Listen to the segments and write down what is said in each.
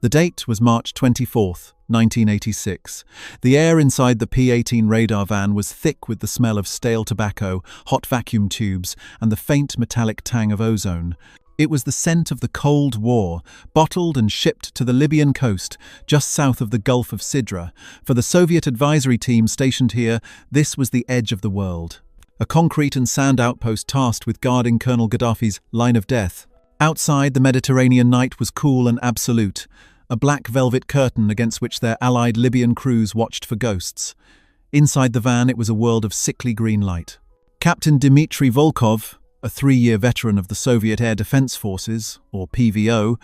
The date was March 24th, 1986. The air inside the P-18 radar van was thick with the smell of stale tobacco, hot vacuum tubes, and the faint metallic tang of ozone. It was the scent of the Cold War, bottled and shipped to the Libyan coast, just south of the Gulf of Sidra. For the Soviet advisory team stationed here, this was the edge of the world. A concrete and sand outpost tasked with guarding Colonel Gaddafi's line of death. Outside, the Mediterranean night was cool and absolute, a black velvet curtain against which their allied Libyan crews watched for ghosts. Inside the van, it was a world of sickly green light. Captain Dmitry Volkov, a 3-year veteran of the Soviet Air Defense Forces, or PVO,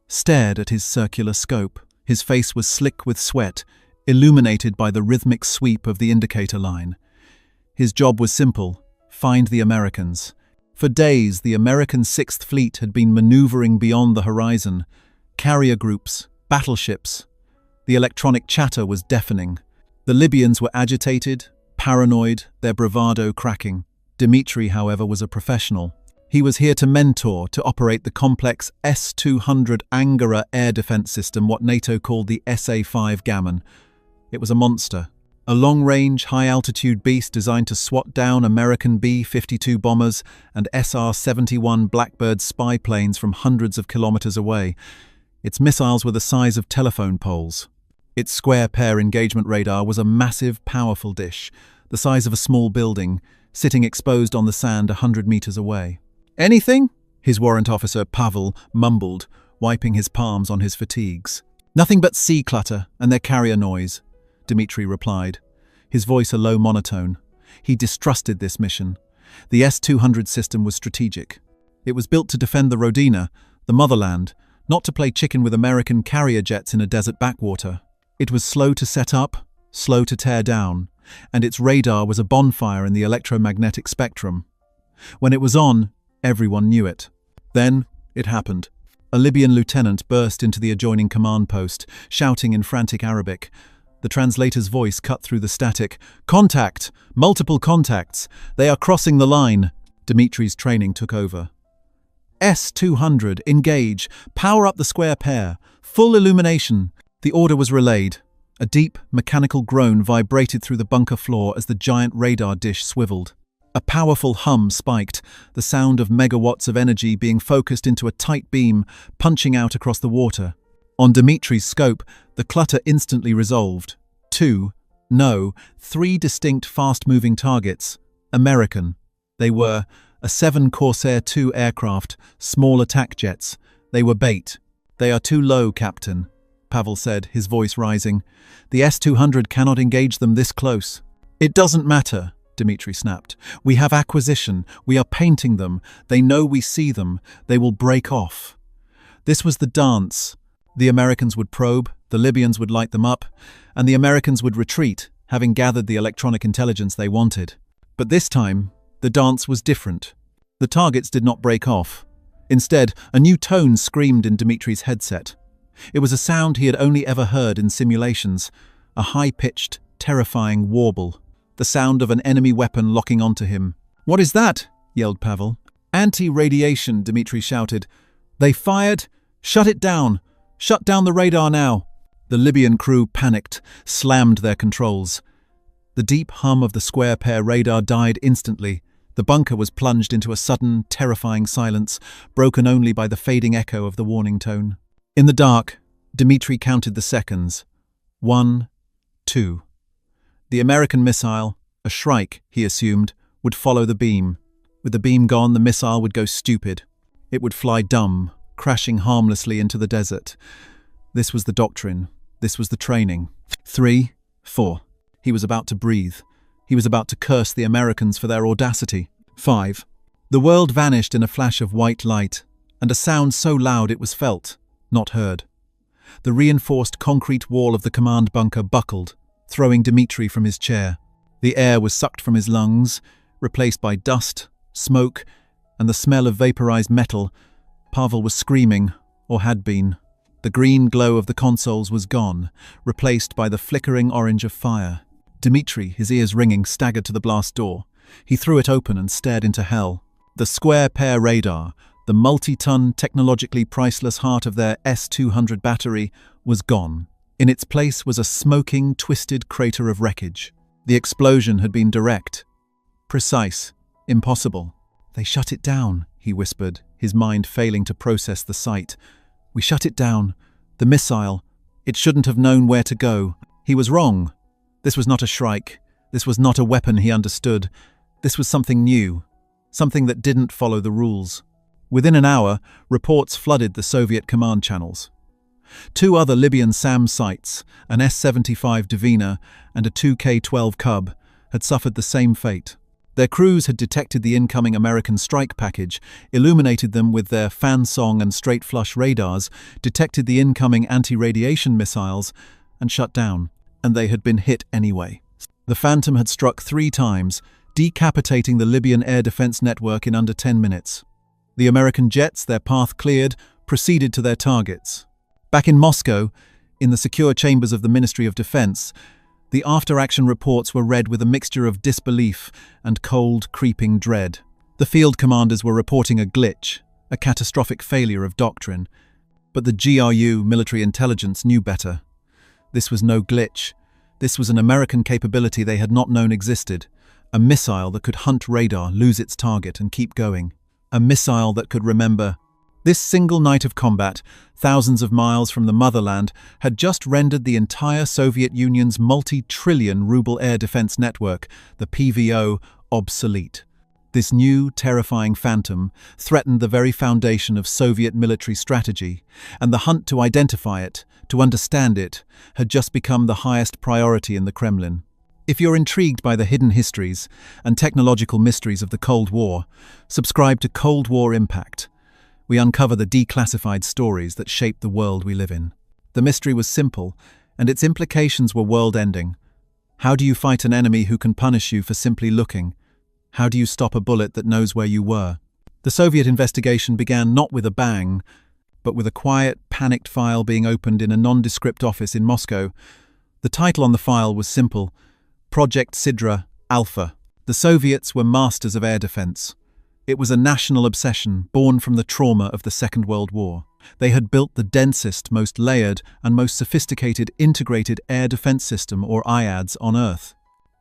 stared at his circular scope. His face was slick with sweat, illuminated by the rhythmic sweep of the indicator line. His job was simple: find the Americans. For days, the American Sixth Fleet had been maneuvering beyond the horizon. Carrier groups, battleships. The electronic chatter was deafening. The Libyans were agitated, paranoid, their bravado cracking. Dmitry, however, was a professional. He was here to mentor, to operate the complex S-200 Angara air defense system, what NATO called the SA-5 Gammon. It was a monster. A long-range, high-altitude beast designed to swat down American B-52 bombers and SR-71 Blackbird spy planes from hundreds of kilometers away. Its missiles were the size of telephone poles. Its square-pair engagement radar was a massive, powerful dish, the size of a small building, sitting exposed on the sand 100 meters away. "Anything?" his warrant officer, Pavel, mumbled, wiping his palms on his fatigues. "Nothing but sea clutter and their carrier noise," Dmitry replied, his voice a low monotone. He distrusted this mission. The S-200 system was strategic. It was built to defend the Rodina, the motherland, not to play chicken with American carrier jets in a desert backwater. It was slow to set up, slow to tear down, and its radar was a bonfire in the electromagnetic spectrum. When it was on, everyone knew it. Then, it happened. A Libyan lieutenant burst into the adjoining command post, shouting in frantic Arabic. The translator's voice cut through the static. "Contact! Multiple contacts! They are crossing the line!" Dmitry's training took over. S-200, engage! Power up the square pair! Full illumination! The order was relayed. A deep, mechanical groan vibrated through the bunker floor as the giant radar dish swiveled. A powerful hum spiked, the sound of megawatts of energy being focused into a tight beam, punching out across the water. On Dmitry's scope, the clutter instantly resolved. 3 distinct fast-moving targets. American. They were a 7 Corsair II aircraft, small attack jets. They were bait. "They are too low, Captain," Pavel said, his voice rising. "The S-200 cannot engage them this close." "It doesn't matter," Dmitry snapped. "We have acquisition. We are painting them. They know we see them. They will break off." This was the dance. The Americans would probe, the Libyans would light them up, and the Americans would retreat, having gathered the electronic intelligence they wanted. But this time, the dance was different. The targets did not break off. Instead, a new tone screamed in Dmitry's headset. It was a sound he had only ever heard in simulations, a high-pitched, terrifying warble, the sound of an enemy weapon locking onto him. "What is that?" yelled Pavel. "Anti-radiation," Dmitry shouted. "They fired! Shut it down! Shut down the radar now!" The Libyan crew panicked, slammed their controls. The deep hum of the square-pair radar died instantly. The bunker was plunged into a sudden, terrifying silence, broken only by the fading echo of the warning tone. In the dark, Dmitry counted the seconds. 1, 2. The American missile, a Shrike, he assumed, would follow the beam. With the beam gone, the missile would go stupid. It would fly dumb, crashing harmlessly into the desert. This was the doctrine. This was the training. 3, 4. He was about to breathe. He was about to curse the Americans for their audacity. 5. The world vanished in a flash of white light, and a sound so loud it was felt, not heard. The reinforced concrete wall of the command bunker buckled, throwing Dmitry from his chair. The air was sucked from his lungs, replaced by dust, smoke, and the smell of vaporized metal. Pavel was screaming, or had been. The green glow of the consoles was gone, replaced by the flickering orange of fire. Dmitry, his ears ringing, staggered to the blast door. He threw it open and stared into hell. The square-pair radar, The multi-ton, technologically priceless heart of their S-200 battery was gone. In its place was a smoking, twisted crater of wreckage. The explosion had been direct, precise, impossible. "They shut it down," he whispered, his mind failing to process the sight. "We shut it down. The missile. It shouldn't have known where to go." He was wrong. This was not a Shrike. This was not a weapon he understood. This was something new, something that didn't follow the rules. Within an hour, reports flooded the Soviet command channels. 2 other Libyan SAM sites, an S-75 Divina and a 2K-12 Cub, had suffered the same fate. Their crews had detected the incoming American strike package, illuminated them with their fan song and straight flush radars, detected the incoming anti-radiation missiles, and shut down. And they had been hit anyway. The Phantom had struck 3 times, decapitating the Libyan air defense network in under 10 minutes. The American jets, their path cleared, proceeded to their targets. Back in Moscow, in the secure chambers of the Ministry of Defense, the after-action reports were read with a mixture of disbelief and cold, creeping dread. The field commanders were reporting a glitch, a catastrophic failure of doctrine. But the GRU, military intelligence, knew better. This was no glitch. This was an American capability they had not known existed. A missile that could hunt radar, lose its target, and keep going. A missile that could remember. This single night of combat, thousands of miles from the motherland, had just rendered the entire Soviet Union's multi-trillion ruble air defense network, the PVO, obsolete. This new, terrifying phantom threatened the very foundation of Soviet military strategy, and the hunt to identify it, to understand it, had just become the highest priority in the Kremlin. If you're intrigued by the hidden histories and technological mysteries of the Cold War, subscribe to Cold War Impact. We uncover the declassified stories that shape the world we live in. The mystery was simple, and its implications were world-ending. How do you fight an enemy who can punish you for simply looking? How do you stop a bullet that knows where you were? The Soviet investigation began not with a bang, but with a quiet, panicked file being opened in a nondescript office in Moscow. The title on the file was simple: Project Sidra Alpha. The Soviets were masters of air defense. It was a national obsession born from the trauma of the Second World War. They had built the densest, most layered, and most sophisticated integrated air defense system, or IADS, on Earth.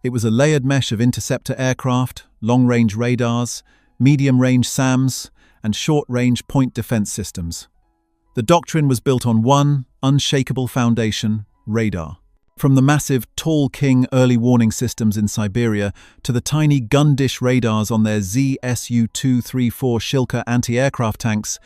It was a layered mesh of interceptor aircraft, long-range radars, medium-range SAMs, and short-range point defense systems. The doctrine was built on one unshakable foundation: radar. From the massive Tall King early warning systems in Siberia to the tiny gun dish radars on their ZSU-234 Shilka anti-aircraft tanks,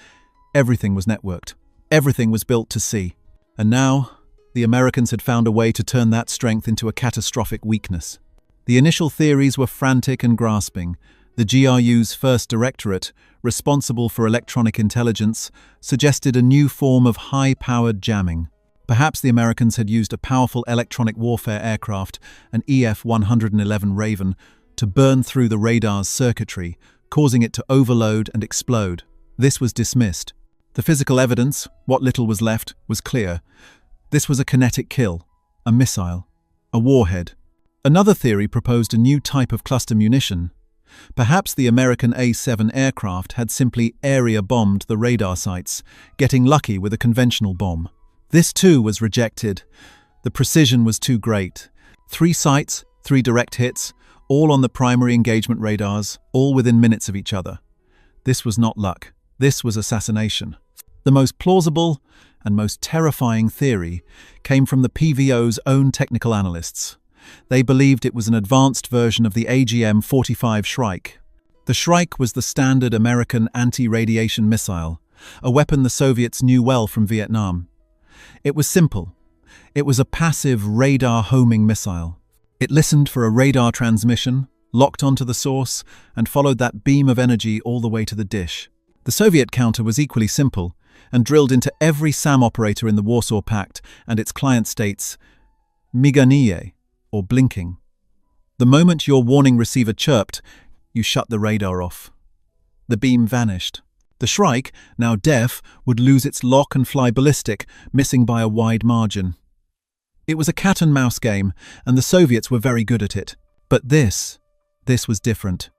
everything was networked. Everything was built to see. And now, the Americans had found a way to turn that strength into a catastrophic weakness. The initial theories were frantic and grasping. The GRU's first directorate, responsible for electronic intelligence, suggested a new form of high-powered jamming. Perhaps the Americans had used a powerful electronic warfare aircraft, an EF-111 Raven, to burn through the radar's circuitry, causing it to overload and explode. This was dismissed. The physical evidence, what little was left, was clear. This was a kinetic kill, a missile, a warhead. Another theory proposed a new type of cluster munition. Perhaps the American A-7 aircraft had simply area-bombed the radar sites, getting lucky with a conventional bomb. This too was rejected. The precision was too great. 3 sites, 3 direct hits, all on the primary engagement radars, all within minutes of each other. This was not luck. This was assassination. The most plausible and most terrifying theory came from the PVO's own technical analysts. They believed it was an advanced version of the AGM-45 Shrike. The Shrike was the standard American anti-radiation missile, a weapon the Soviets knew well from Vietnam. It was simple. It was a passive radar homing missile. It listened for a radar transmission, locked onto the source, and followed that beam of energy all the way to the dish. The Soviet counter was equally simple and drilled into every SAM operator in the Warsaw Pact and its client states: miganie, or blinking. The moment your warning receiver chirped, you shut the radar off. The beam vanished. The Shrike, now deaf, would lose its lock and fly ballistic, missing by a wide margin. It was a cat-and-mouse game, and the Soviets were very good at it. But this was different.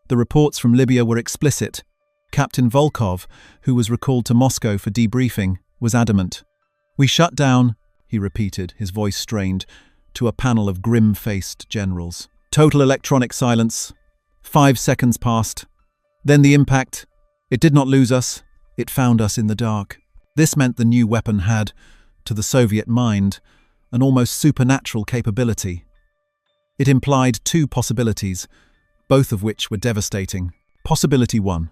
The reports from Libya were explicit. Captain Volkov, who was recalled to Moscow for debriefing, was adamant. "We shut down," he repeated, his voice strained, to a panel of grim-faced generals. "Total electronic silence. 5 seconds passed. Then the impact. It did not lose us. It found us in the dark." This meant the new weapon had, to the Soviet mind, an almost supernatural capability. It implied 2 possibilities, both of which were devastating. Possibility 1.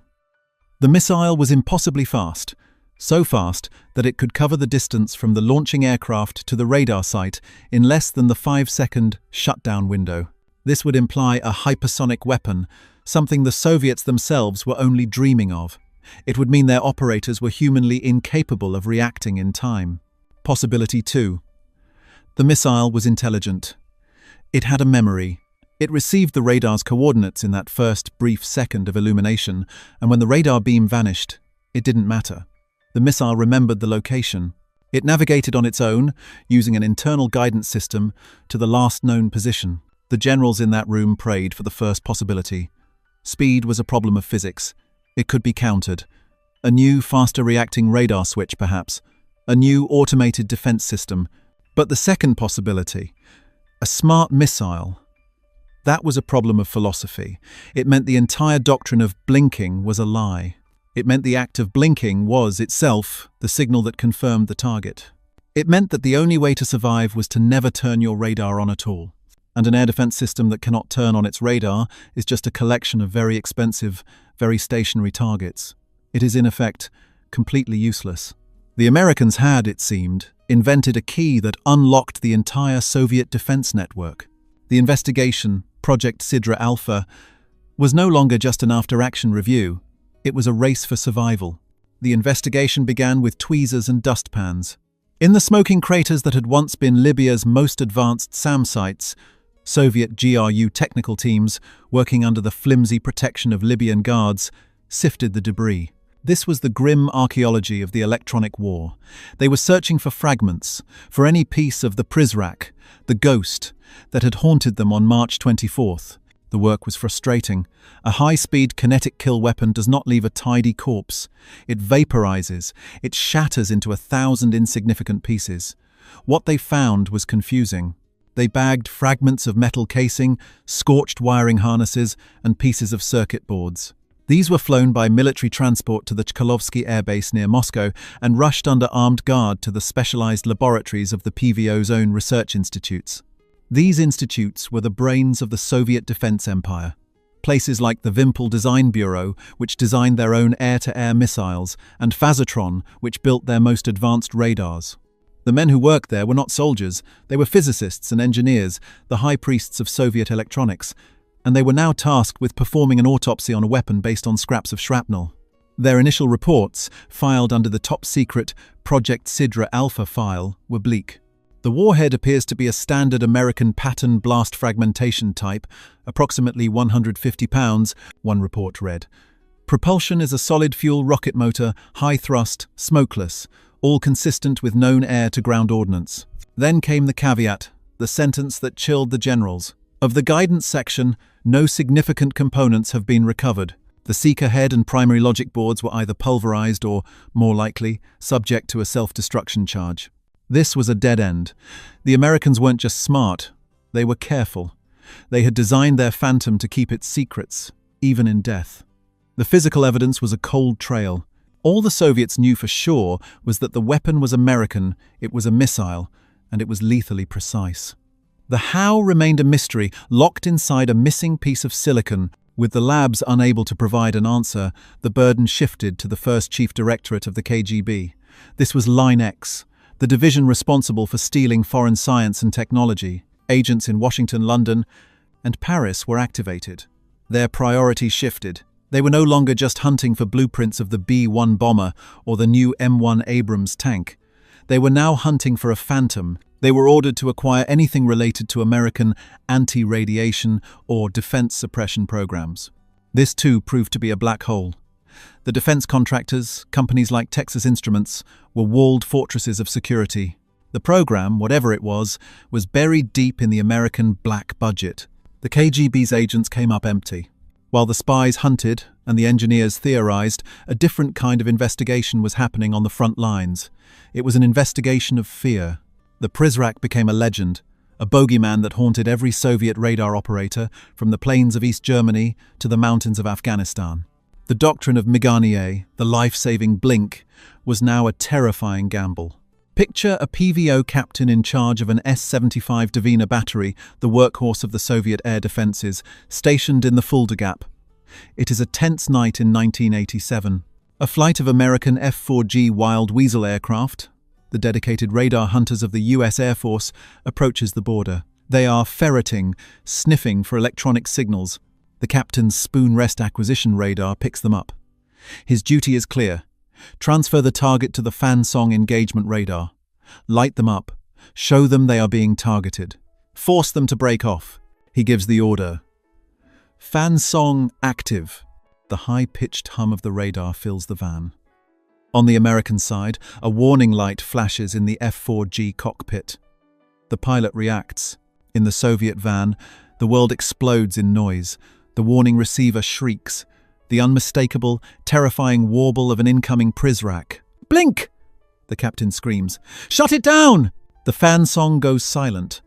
The missile was impossibly fast, so fast that it could cover the distance from the launching aircraft to the radar site in less than the 5-second shutdown window. This would imply a hypersonic weapon, something the Soviets themselves were only dreaming of. It would mean their operators were humanly incapable of reacting in time. Possibility 2. The missile was intelligent. It had a memory. It received the radar's coordinates in that first brief second of illumination, and when the radar beam vanished, it didn't matter. The missile remembered the location. It navigated on its own, using an internal guidance system, to the last known position. The generals in that room prayed for the first possibility. Speed was a problem of physics. It could be countered. A new, faster-reacting radar switch, perhaps. A new automated defense system. But the second possibility, a smart missile, that was a problem of philosophy. It meant the entire doctrine of blinking was a lie. It meant the act of blinking was, itself, the signal that confirmed the target. It meant that the only way to survive was to never turn your radar on at all. And an air defense system that cannot turn on its radar is just a collection of very expensive, very stationary targets. It is, in effect, completely useless. The Americans had, it seemed, invented a key that unlocked the entire Soviet defense network. The investigation, Project Sidra Alpha, was no longer just an after-action review. It was a race for survival. The investigation began with tweezers and dustpans. In the smoking craters that had once been Libya's most advanced SAM sites, Soviet GRU technical teams, working under the flimsy protection of Libyan guards, sifted the debris. This was the grim archaeology of the electronic war. They were searching for fragments, for any piece of the Prizrak, the ghost, that had haunted them on March 24th. The work was frustrating. A high-speed kinetic kill weapon does not leave a tidy corpse. It vaporizes. It shatters into 1,000 insignificant pieces. What they found was confusing. They bagged fragments of metal casing, scorched wiring harnesses, and pieces of circuit boards. These were flown by military transport to the Chkalovsky Air Base near Moscow and rushed under armed guard to the specialized laboratories of the PVO's own research institutes. These institutes were the brains of the Soviet defense empire. Places like the Vimpel Design Bureau, which designed their own air-to-air missiles, and Phasotron, which built their most advanced radars. The men who worked there were not soldiers, they were physicists and engineers, the high priests of Soviet electronics, and they were now tasked with performing an autopsy on a weapon based on scraps of shrapnel. Their initial reports, filed under the top-secret Project Sidra Alpha file, were bleak. The warhead appears to be a standard American pattern blast fragmentation type, approximately 150 pounds, one report read. Propulsion is a solid-fuel rocket motor, high-thrust, smokeless, all consistent with known air-to-ground ordnance. Then came the caveat, the sentence that chilled the generals. Of the guidance section, no significant components have been recovered. The seeker head and primary logic boards were either pulverized or, more likely, subject to a self-destruction charge. This was a dead end. The Americans weren't just smart, they were careful. They had designed their Phantom to keep its secrets, even in death. The physical evidence was a cold trail. All the Soviets knew for sure was that the weapon was American, it was a missile, and it was lethally precise. The how remained a mystery, locked inside a missing piece of silicon. With the labs unable to provide an answer, the burden shifted to the first chief directorate of the KGB. This was Line X, the division responsible for stealing foreign science and technology. Agents in Washington, London, and Paris were activated. Their priorities shifted. They were no longer just hunting for blueprints of the B-1 bomber or the new M1 Abrams tank. They were now hunting for a Phantom. They were ordered to acquire anything related to American anti-radiation or defense suppression programs. This too proved to be a black hole. The defense contractors, companies like Texas Instruments, were walled fortresses of security. The program, whatever it was buried deep in the American black budget. The KGB's agents came up empty. While the spies hunted, and the engineers theorized a different kind of investigation was happening on the front lines. It was an investigation of fear. The Prizrak became a legend, a bogeyman that haunted every Soviet radar operator from the plains of East Germany to the mountains of Afghanistan. The doctrine of Miganie, the life-saving blink, was now a terrifying gamble. Picture a PVO captain in charge of an S-75 Dvina battery, the workhorse of the Soviet air defenses, stationed in the Fulda Gap. It is a tense night in 1987. A flight of American F-4G Wild Weasel aircraft, the dedicated radar hunters of the US Air Force, approaches the border. They are ferreting, sniffing for electronic signals. The captain's spoon rest acquisition radar picks them up. His duty is clear. Transfer the target to the Fansong engagement radar. Light them up. Show them they are being targeted. Force them to break off. He gives the order. Fansong active. The high-pitched hum of the radar fills the van. On the American side, a warning light flashes in the F-4G cockpit. The pilot reacts. In the Soviet van, the world explodes in noise. The warning receiver shrieks. The unmistakable, terrifying warble of an incoming Prizrak. "Blink!" the captain screams. "Shut it down!" The Fansong goes silent.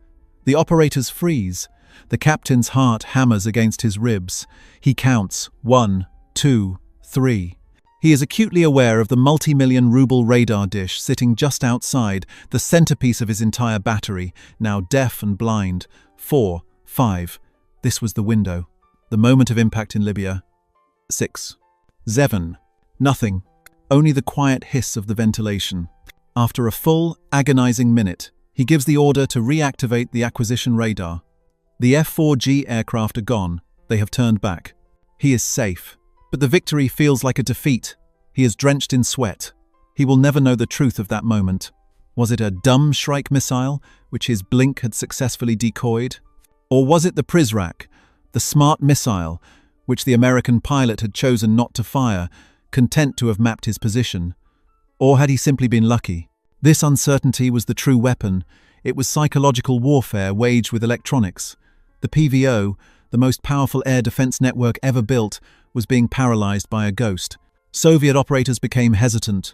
The operators freeze. The captain's heart hammers against his ribs. He counts 1, 2, 3. He is acutely aware of the multi-million ruble radar dish sitting just outside, the centerpiece of his entire battery, now deaf and blind. 4, 5. This was the window. The moment of impact in Libya. 6, 7. Nothing. Only the quiet hiss of the ventilation. After a full, agonizing minute, he gives the order to reactivate the acquisition radar. The F-4G aircraft are gone. They have turned back. He is safe. But the victory feels like a defeat. He is drenched in sweat. He will never know the truth of that moment. Was it a dumb Shrike missile, which his blink had successfully decoyed? Or was it the Prizrak, the smart missile, which the American pilot had chosen not to fire, content to have mapped his position? Or had he simply been lucky? This uncertainty was the true weapon. It was psychological warfare waged with electronics. The PVO, the most powerful air defense network ever built, was being paralyzed by a ghost. Soviet operators became hesitant.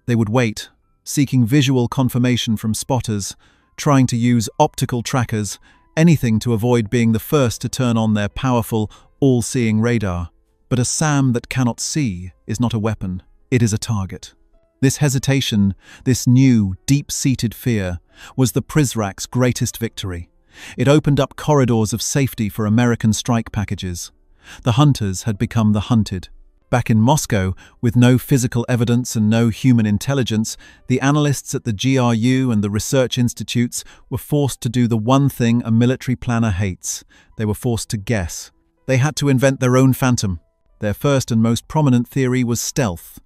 They would wait, seeking visual confirmation from spotters, trying to use optical trackers, anything to avoid being the first to turn on their powerful, all-seeing radar. But a SAM that cannot see is not a weapon, it is a target. This hesitation, this new, deep-seated fear, was the Prizrak's greatest victory. It opened up corridors of safety for American strike packages. The hunters had become the hunted. Back in Moscow, with no physical evidence and no human intelligence, the analysts at the GRU and the research institutes were forced to do the one thing a military planner hates. They were forced to guess. They had to invent their own phantom. Their first and most prominent theory was stealth.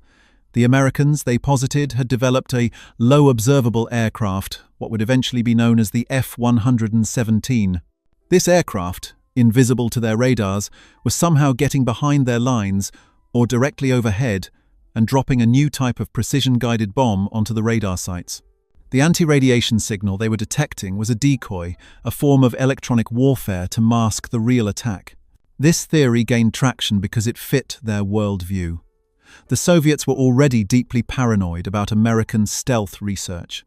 The Americans, they posited, had developed a low-observable aircraft, what would eventually be known as the F-117. This aircraft, invisible to their radars, was somehow getting behind their lines or directly overhead and dropping a new type of precision-guided bomb onto the radar sites. The anti-radiation signal they were detecting was a decoy, a form of electronic warfare to mask the real attack. This theory gained traction because it fit their worldview. The Soviets were already deeply paranoid about American stealth research.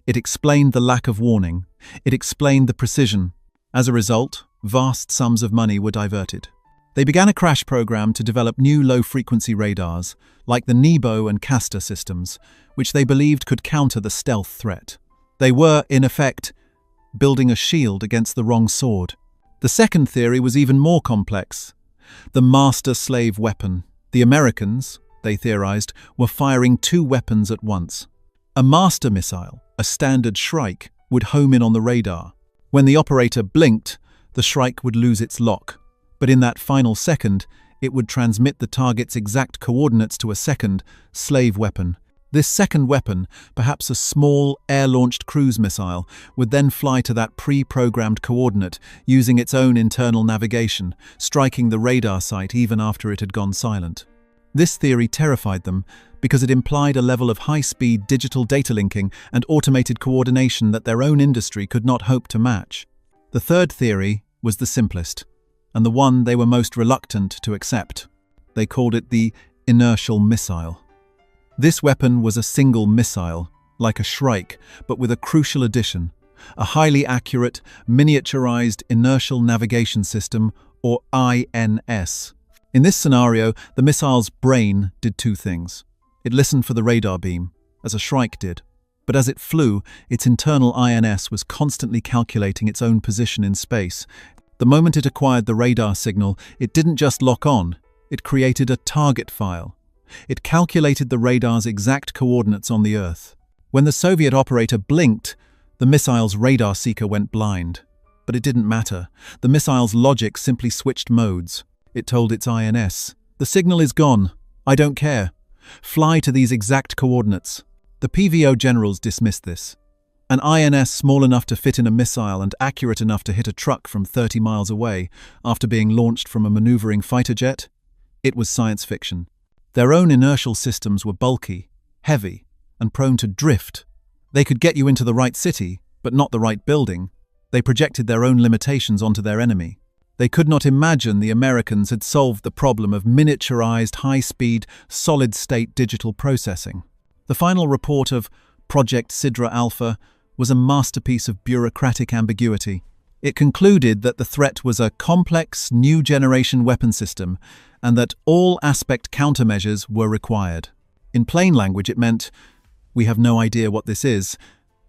It explained the lack of warning. It explained the precision. As a result, vast sums of money were diverted. They began a crash program to develop new low-frequency radars, like the Nebo and Castor systems, which they believed could counter the stealth threat. They were, in effect, building a shield against the wrong sword. The second theory was even more complex. The master-slave weapon. The Americans, they theorized, were firing two weapons at once. A master missile, a standard Shrike, would home in on the radar. When the operator blinked, the Shrike would lose its lock. But in that final second, it would transmit the target's exact coordinates to a second, slave weapon. This second weapon, perhaps a small, air-launched cruise missile, would then fly to that pre-programmed coordinate, using its own internal navigation, striking the radar site even after it had gone silent. This theory terrified them because it implied a level of high-speed digital data linking and automated coordination that their own industry could not hope to match. The third theory was the simplest, and the one they were most reluctant to accept. They called it the inertial missile. This weapon was a single missile, like a Shrike, but with a crucial addition: a highly accurate, miniaturized inertial navigation system, or INS. In this scenario, the missile's brain did two things. It listened for the radar beam, as a Shrike did. But as it flew, its internal INS was constantly calculating its own position in space. The moment it acquired the radar signal, it didn't just lock on, it created a target file. It calculated the radar's exact coordinates on the Earth. When the Soviet operator blinked, the missile's radar seeker went blind. But it didn't matter. The missile's logic simply switched modes. It told its INS, "The signal is gone. I don't care. Fly to these exact coordinates." The PVO generals dismissed this. An INS small enough to fit in a missile and accurate enough to hit a truck from 30 miles away after being launched from a maneuvering fighter jet? It was science fiction. Their own inertial systems were bulky, heavy, and prone to drift. They could get you into the right city, but not the right building. They projected their own limitations onto their enemy. They could not imagine the Americans had solved the problem of miniaturized, high-speed, solid-state digital processing. The final report of Project Sidra Alpha was a masterpiece of bureaucratic ambiguity. It concluded that the threat was a complex, new-generation weapon system and that all aspect countermeasures were required. In plain language, it meant, we have no idea what this is,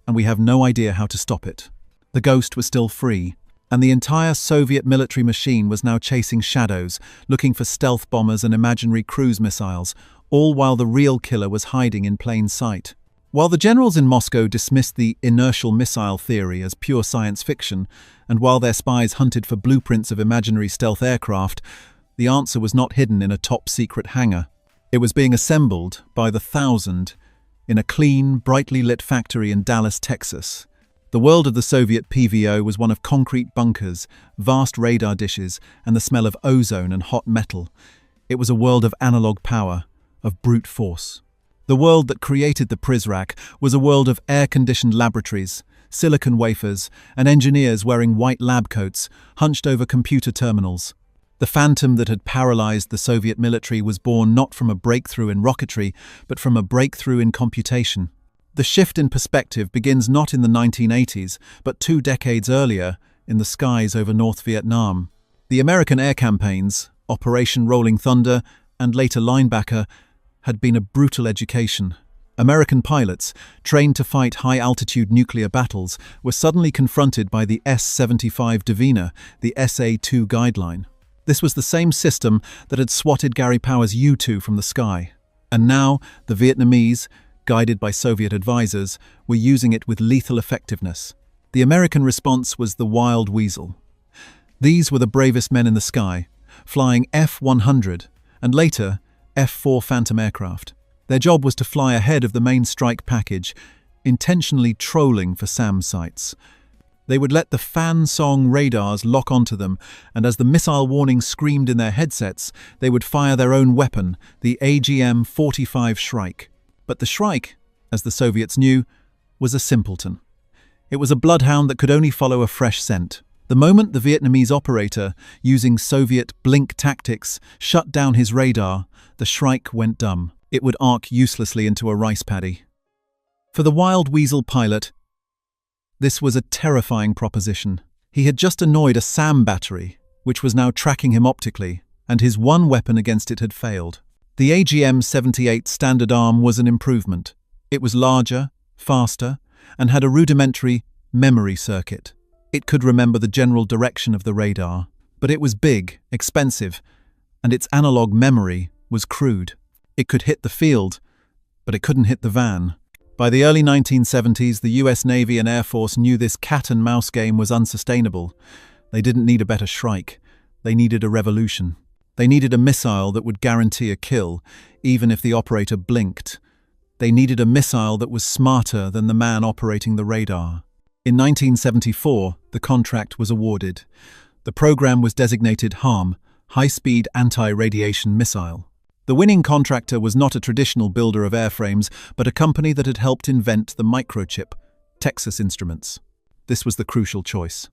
and we have no idea how to stop it. The ghost was still free, and the entire Soviet military machine was now chasing shadows, looking for stealth bombers and imaginary cruise missiles, all while the real killer was hiding in plain sight. While the generals in Moscow dismissed the inertial missile theory as pure science fiction, and while their spies hunted for blueprints of imaginary stealth aircraft, the answer was not hidden in a top-secret hangar. It was being assembled by the thousand in a clean, brightly lit factory in Dallas, Texas. The world of the Soviet PVO was one of concrete bunkers, vast radar dishes, and the smell of ozone and hot metal. It was a world of analog power, of brute force. The world that created the Prizrak was a world of air-conditioned laboratories, silicon wafers, and engineers wearing white lab coats, hunched over computer terminals. The phantom that had paralyzed the Soviet military was born not from a breakthrough in rocketry, but from a breakthrough in computation. The shift in perspective begins not in the 1980s, but 2 decades earlier, in the skies over North Vietnam. The American air campaigns, Operation Rolling Thunder, and later Linebacker, had been a brutal education. American pilots, trained to fight high-altitude nuclear battles, were suddenly confronted by the S-75 Divina, the SA-2 guideline. This was the same system that had swatted Gary Power's U-2 from the sky. And now, the Vietnamese, guided by Soviet advisors, were using it with lethal effectiveness. The American response was the Wild Weasel. These were the bravest men in the sky, flying F-100, and later, F-4 Phantom aircraft. Their job was to fly ahead of the main strike package, intentionally trolling for SAM sites. They would let the fan-song radars lock onto them, and as the missile warning screamed in their headsets, they would fire their own weapon, the AGM-45 Shrike. But the Shrike, as the Soviets knew, was a simpleton. It was a bloodhound that could only follow a fresh scent. The moment the Vietnamese operator, using Soviet blink tactics, shut down his radar, the Shrike went dumb. It would arc uselessly into a rice paddy. For the Wild Weasel pilot, this was a terrifying proposition. He had just annoyed a SAM battery, which was now tracking him optically, and his one weapon against it had failed. The AGM-78 Standard Arm was an improvement. It was larger, faster, and had a rudimentary memory circuit. It could remember the general direction of the radar, but it was big, expensive, and its analog memory was crude. It could hit the field, but it couldn't hit the van. By the early 1970s, the US Navy and Air Force knew this cat-and-mouse game was unsustainable. They didn't need a better Shrike. They needed a revolution. They needed a missile that would guarantee a kill, even if the operator blinked. They needed a missile that was smarter than the man operating the radar. In 1974, the contract was awarded. The program was designated HARM, High-Speed Anti-Radiation Missile. The winning contractor was not a traditional builder of airframes, but a company that had helped invent the microchip, Texas Instruments. This was the crucial choice.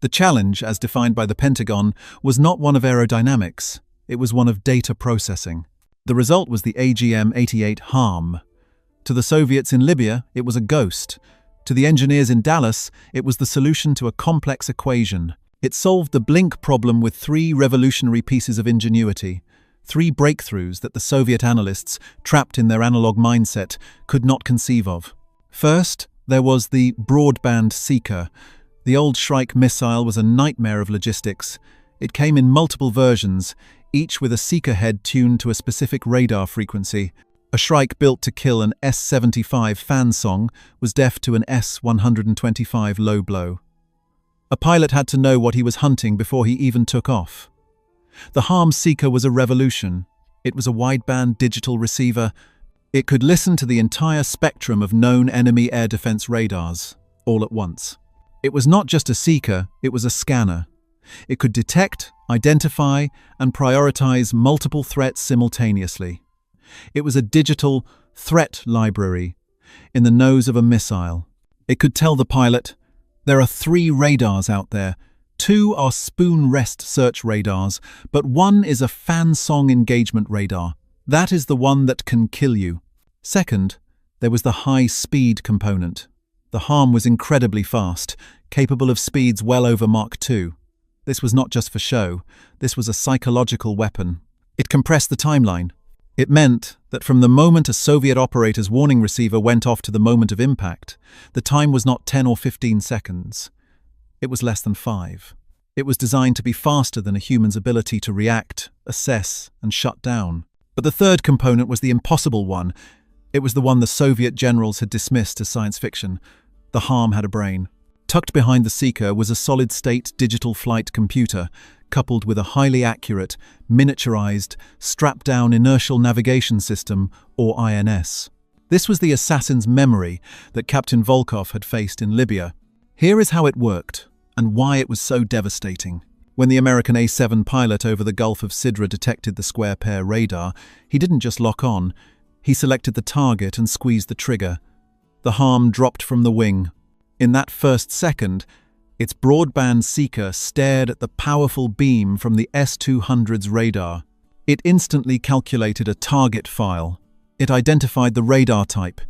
The challenge, as defined by the Pentagon, was not one of aerodynamics. It was one of data processing. The result was the AGM-88 HARM. To the Soviets in Libya, it was a ghost. To the engineers in Dallas, it was the solution to a complex equation. It solved the blink problem with 3 revolutionary pieces of ingenuity, 3 breakthroughs that the Soviet analysts, trapped in their analog mindset, could not conceive of. First, there was the broadband seeker. The old Shrike missile was a nightmare of logistics. It came in multiple versions, each with a seeker head tuned to a specific radar frequency. A Shrike built to kill an S-75 fan song was deaf to an S-125 low blow. A pilot had to know what he was hunting before he even took off. The HARM seeker was a revolution. It was a wideband digital receiver. It could listen to the entire spectrum of known enemy air defense radars, all at once. It was not just a seeker, it was a scanner. It could detect, identify, and prioritize multiple threats simultaneously. It was a digital threat library in the nose of a missile. It could tell the pilot, there are 3 radars out there. 2 are spoon rest search radars, but 1 is a fan song engagement radar. That is the one that can kill you. Second, there was the high-speed component. The HARM was incredibly fast, capable of speeds well over Mach 2. This was not just for show, this was a psychological weapon. It compressed the timeline. It meant that from the moment a Soviet operator's warning receiver went off to the moment of impact, the time was not 10 or 15 seconds. It was less than 5. It was designed to be faster than a human's ability to react, assess, and shut down. But the third component was the impossible one. It was the one the Soviet generals had dismissed as science fiction. The HARM had a brain. Tucked behind the seeker was a solid-state digital flight computer, coupled with a highly accurate, miniaturized, strapped-down inertial navigation system, or INS. This was the assassin's memory that Captain Volkov had faced in Libya. Here is how it worked, and why it was so devastating. When the American A-7 pilot over the Gulf of Sidra detected the square pair radar, he didn't just lock on, he selected the target and squeezed the trigger. The HARM dropped from the wing. In that first second, its broadband seeker stared at the powerful beam from the S-200's radar. It instantly calculated a target file. It identified the radar type,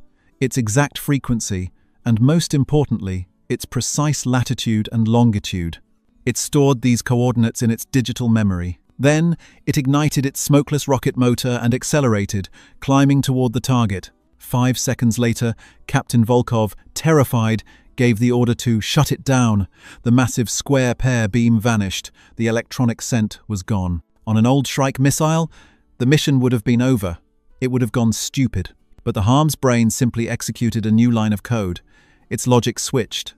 its exact frequency, and most importantly, its precise latitude and longitude. It stored these coordinates in its digital memory. Then, it ignited its smokeless rocket motor and accelerated, climbing toward the target. 5 seconds later, Captain Volkov, terrified, gave the order to shut it down. The massive square pair beam vanished. The electronic scent was gone. On an old Shrike missile, the mission would have been over. It would have gone stupid. But the HARM's brain simply executed a new line of code. Its logic switched.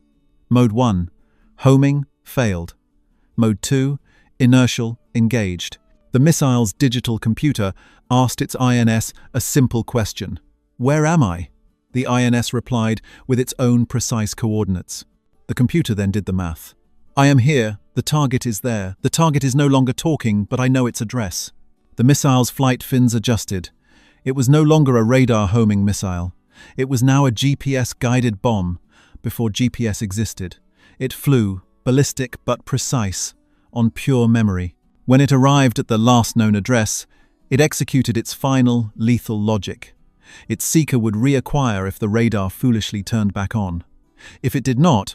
Mode 1, homing, failed. Mode 2, inertial, engaged. The missile's digital computer asked its INS a simple question. Where am I? The INS replied with its own precise coordinates. The computer then did the math. I am here, the target is there. The target is no longer talking, but I know its address. The missile's flight fins adjusted. It was no longer a radar homing missile. It was now a GPS-guided bomb, before GPS existed. It flew, ballistic but precise, on pure memory. When it arrived at the last known address, it executed its final, lethal logic. Its seeker would reacquire if the radar foolishly turned back on. If it did not,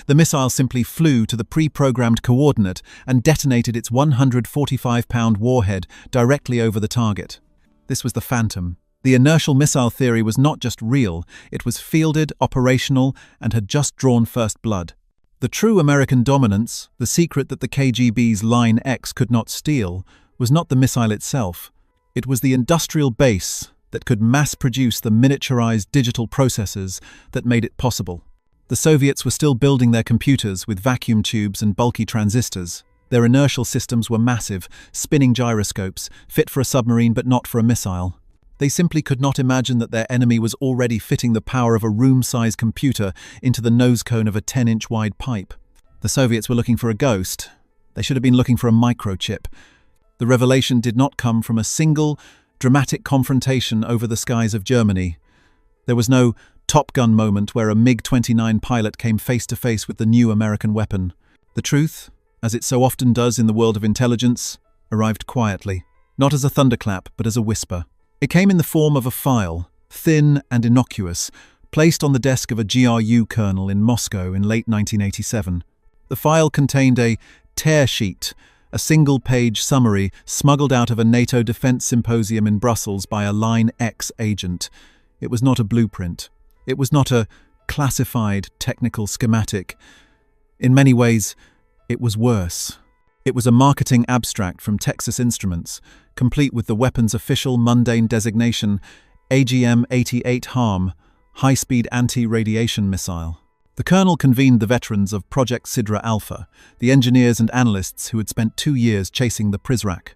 the missile simply flew to the pre-programmed coordinate and detonated its 145-pound warhead directly over the target. This was the Phantom. The inertial missile theory was not just real, it was fielded, operational, and had just drawn first blood. The true American dominance, the secret that the KGB's Line X could not steal, was not the missile itself. It was the industrial base that could mass-produce the miniaturized digital processors that made it possible. The Soviets were still building their computers with vacuum tubes and bulky transistors. Their inertial systems were massive, spinning gyroscopes, fit for a submarine but not for a missile. They simply could not imagine that their enemy was already fitting the power of a room-sized computer into the nose cone of a 10-inch wide pipe. The Soviets were looking for a ghost. They should have been looking for a microchip. The revelation did not come from a single, dramatic confrontation over the skies of Germany. There was no Top Gun moment where a MiG-29 pilot came face-to-face with the new American weapon. The truth, as it so often does in the world of intelligence, arrived quietly, not as a thunderclap but as a whisper. It came in the form of a file, thin and innocuous, placed on the desk of a GRU colonel in Moscow in late 1987. The file contained a tear sheet, a single-page summary smuggled out of a NATO defense symposium in Brussels by a Line X agent. It was not a blueprint. It was not a classified technical schematic. In many ways, it was worse. It was a marketing abstract from Texas Instruments, complete with the weapon's official mundane designation, AGM-88 HARM, high-speed anti-radiation missile. The colonel convened the veterans of Project Sidra Alpha, the engineers and analysts who had spent 2 years chasing the Prizrak.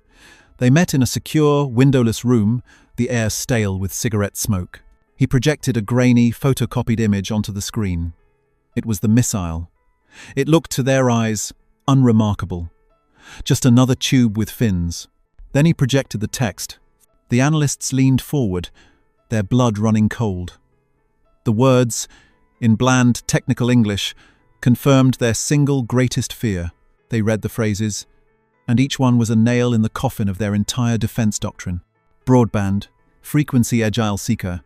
They met in a secure, windowless room, the air stale with cigarette smoke. He projected a grainy, photocopied image onto the screen. It was the missile. It looked to their eyes unremarkable. Just another tube with fins. Then he projected the text. The analysts leaned forward, their blood running cold. The words, in bland technical English, confirmed their single greatest fear. They read the phrases, and each one was a nail in the coffin of their entire defense doctrine. Broadband, frequency agile seeker,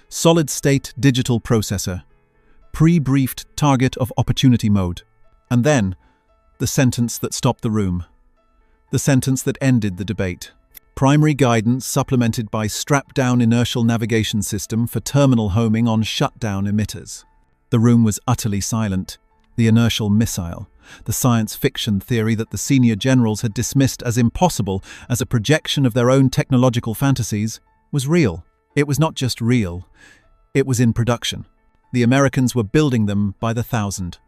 solid-state digital processor, pre-briefed target of opportunity mode. And then, the sentence that stopped the room. The sentence that ended the debate. Primary guidance supplemented by strapped-down inertial navigation system for terminal homing on shutdown emitters. The room was utterly silent. The inertial missile, the science fiction theory that the senior generals had dismissed as impossible as a projection of their own technological fantasies, was real. It was not just real, it was in production. The Americans were building them by the thousand.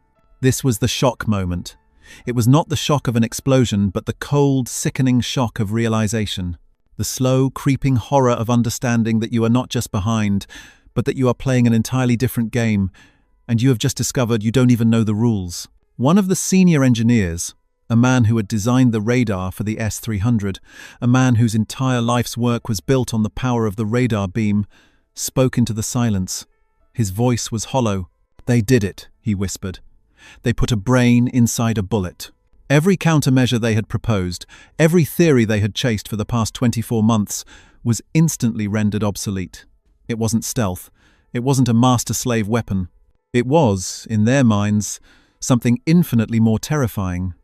This was the shock moment. It was not the shock of an explosion, but the cold, sickening shock of realization. The slow, creeping horror of understanding that you are not just behind, but that you are playing an entirely different game, and you have just discovered you don't even know the rules. One of the senior engineers, a man who had designed the radar for the S-300, a man whose entire life's work was built on the power of the radar beam, spoke into the silence. His voice was hollow. "They did it," he whispered. "They put a brain inside a bullet." Every countermeasure they had proposed, every theory they had chased for the past 24 months, was instantly rendered obsolete. It wasn't stealth. It wasn't a master-slave weapon. It was, in their minds, something infinitely more terrifying.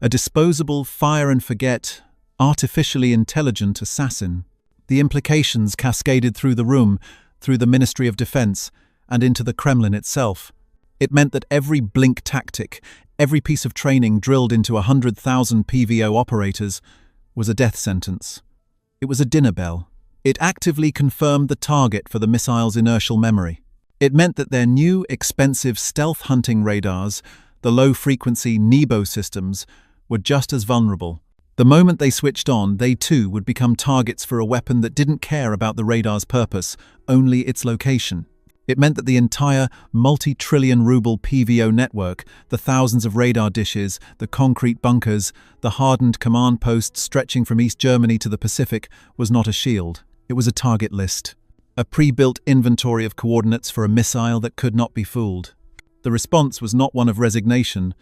A disposable, fire-and-forget, artificially intelligent assassin. The implications cascaded through the room, through the Ministry of Defense, and into the Kremlin itself. It meant that every blink tactic, every piece of training drilled into 100,000 PVO operators, was a death sentence. It was a dinner bell. It actively confirmed the target for the missile's inertial memory. It meant that their new, expensive stealth hunting radars, the low-frequency NEBO systems, were just as vulnerable. The moment they switched on, they too would become targets for a weapon that didn't care about the radar's purpose, only its location. It meant that the entire multi-trillion-ruble PVO network, the thousands of radar dishes, the concrete bunkers, the hardened command posts stretching from East Germany to the Pacific, was not a shield. It was a target list. A pre-built inventory of coordinates for a missile that could not be fooled. The response was not one of resignation.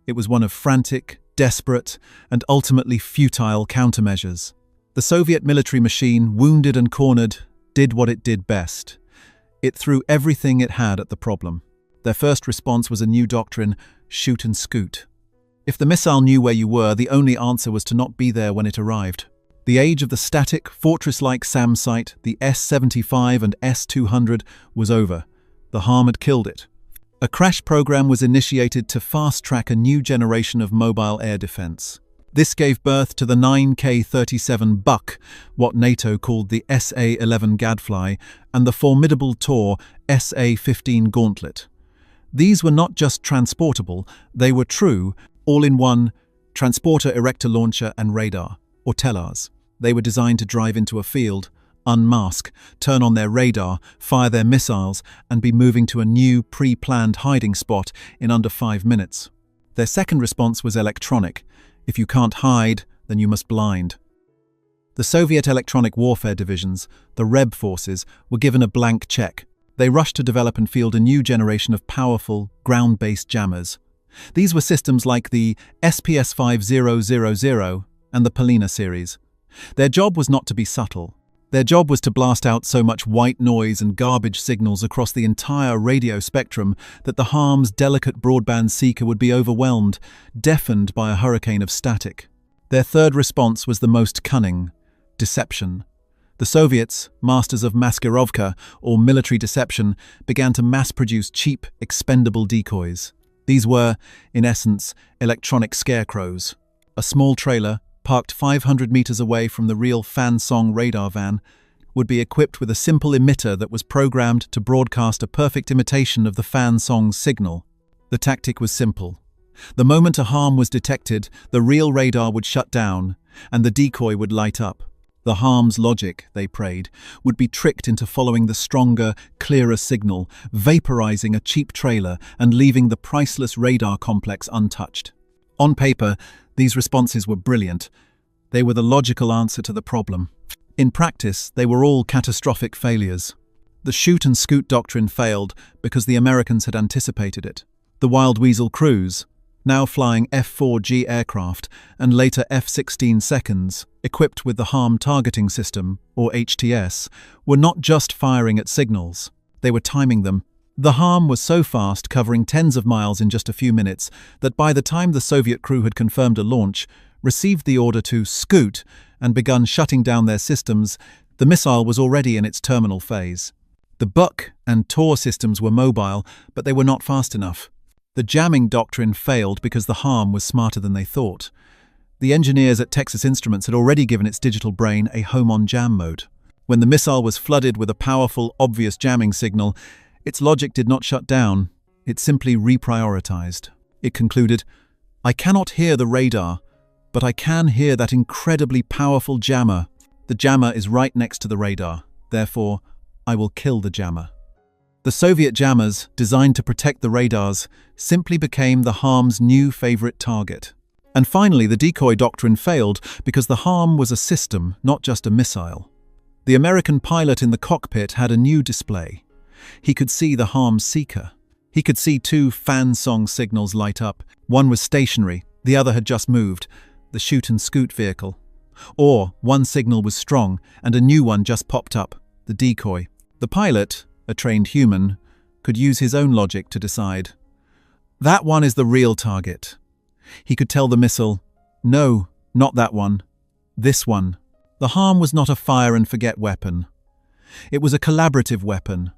It was one of frantic, desperate, and ultimately futile countermeasures. The Soviet military machine, wounded and cornered, did what it did best. It threw everything it had at the problem. Their first response was a new doctrine: shoot and scoot. If the missile knew where you were, the only answer was to not be there when it arrived. The age of the static, fortress-like SAM site, the S-75 and S-200, was over. The harm had killed it. A crash program was initiated to fast-track a new generation of mobile air defense. This gave birth to the 9K-37 Buck, what NATO called the SA-11 Gadfly, and the formidable Tor SA-15 Gauntlet. These were not just transportable, they were true, all-in-one, transporter, erector launcher and radar, or TELARs. They were designed to drive into a field, unmask, turn on their radar, fire their missiles, and be moving to a new, pre-planned hiding spot in under 5 minutes. Their second response was electronic. If you can't hide, then you must blind. The Soviet electronic warfare divisions, the REB forces, were given a blank check. They rushed to develop and field a new generation of powerful, ground-based jammers. These were systems like the SPS-5000, and the Polina series. Their job was not to be subtle. Their job was to blast out so much white noise and garbage signals across the entire radio spectrum that the harm's delicate broadband seeker would be overwhelmed, deafened by a hurricane of static. Their third response was the most cunning: deception. The Soviets, masters of maskirovka, or military deception, began to mass-produce cheap, expendable decoys. These were, in essence, electronic scarecrows. A small trailer, parked 500 meters away from the real fan-song radar van, would be equipped with a simple emitter that was programmed to broadcast a perfect imitation of the fan-song's signal. The tactic was simple. The moment a harm was detected, the real radar would shut down, and the decoy would light up. The harm's logic, they prayed, would be tricked into following the stronger, clearer signal, vaporizing a cheap trailer and leaving the priceless radar complex untouched. On paper, these responses were brilliant. They were the logical answer to the problem. In practice, they were all catastrophic failures. The shoot and scoot doctrine failed because the Americans had anticipated it. The Wild Weasel crews, now flying F-4G aircraft and later F-16 seconds, equipped with the Harm Targeting System, or HTS, were not just firing at signals. They were timing them. The Harm was so fast, covering tens of miles in just a few minutes, that by the time the Soviet crew had confirmed a launch, received the order to scoot, and begun shutting down their systems, the missile was already in its terminal phase. The Buk and Tor systems were mobile, but they were not fast enough. The jamming doctrine failed because the Harm was smarter than they thought. The engineers at Texas Instruments had already given its digital brain a home-on-jam mode. When the missile was flooded with a powerful, obvious jamming signal, its logic did not shut down, it simply reprioritized. It concluded, "I cannot hear the radar, but I can hear that incredibly powerful jammer. The jammer is right next to the radar, therefore, I will kill the jammer." The Soviet jammers, designed to protect the radars, simply became the Harm's new favorite target. And finally, the decoy doctrine failed because the Harm was a system, not just a missile. The American pilot in the cockpit had a new display. He could see the Harm's seeker. He could see two fan-song signals light up. One was stationary, the other had just moved, the shoot-and-scoot vehicle. Or one signal was strong, and a new one just popped up, the decoy. The pilot, a trained human, could use his own logic to decide. That one is the real target. He could tell the missile, "No, not that one. This one." The Harm was not a fire-and-forget weapon. It was a collaborative weapon.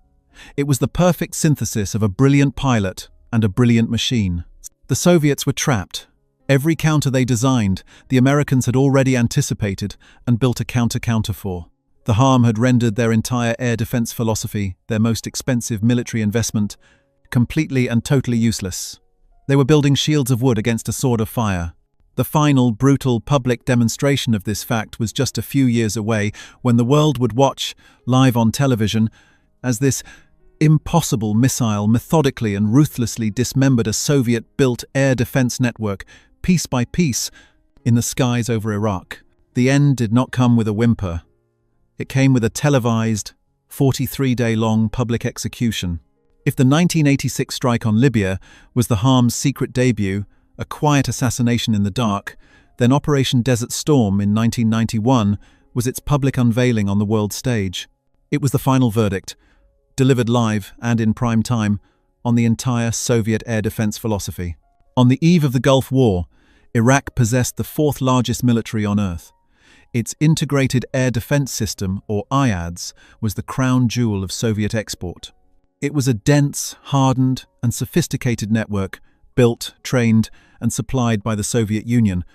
It was the perfect synthesis of a brilliant pilot and a brilliant machine. The Soviets were trapped. Every counter they designed, the Americans had already anticipated and built a counter for. The Harm had rendered their entire air defense philosophy, their most expensive military investment, completely and totally useless. They were building shields of wood against a sword of fire. The final, brutal, public demonstration of this fact was just a few years away, when the world would watch, live on television, as this impossible missile methodically and ruthlessly dismembered a Soviet-built air defense network, piece by piece, in the skies over Iraq. The end did not come with a whimper. It came with a televised, 43-day-long public execution. If the 1986 strike on Libya was the Harm's secret debut, a quiet assassination in the dark, then Operation Desert Storm in 1991 was its public unveiling on the world stage. It was the final verdict, delivered live and in prime time, on the entire Soviet air defense philosophy. On the eve of the Gulf War, Iraq possessed the fourth largest military on Earth. Its Integrated Air Defense System, or IADS, was the crown jewel of Soviet export. It was a dense, hardened, and sophisticated network, built, trained, and supplied by the Soviet Union.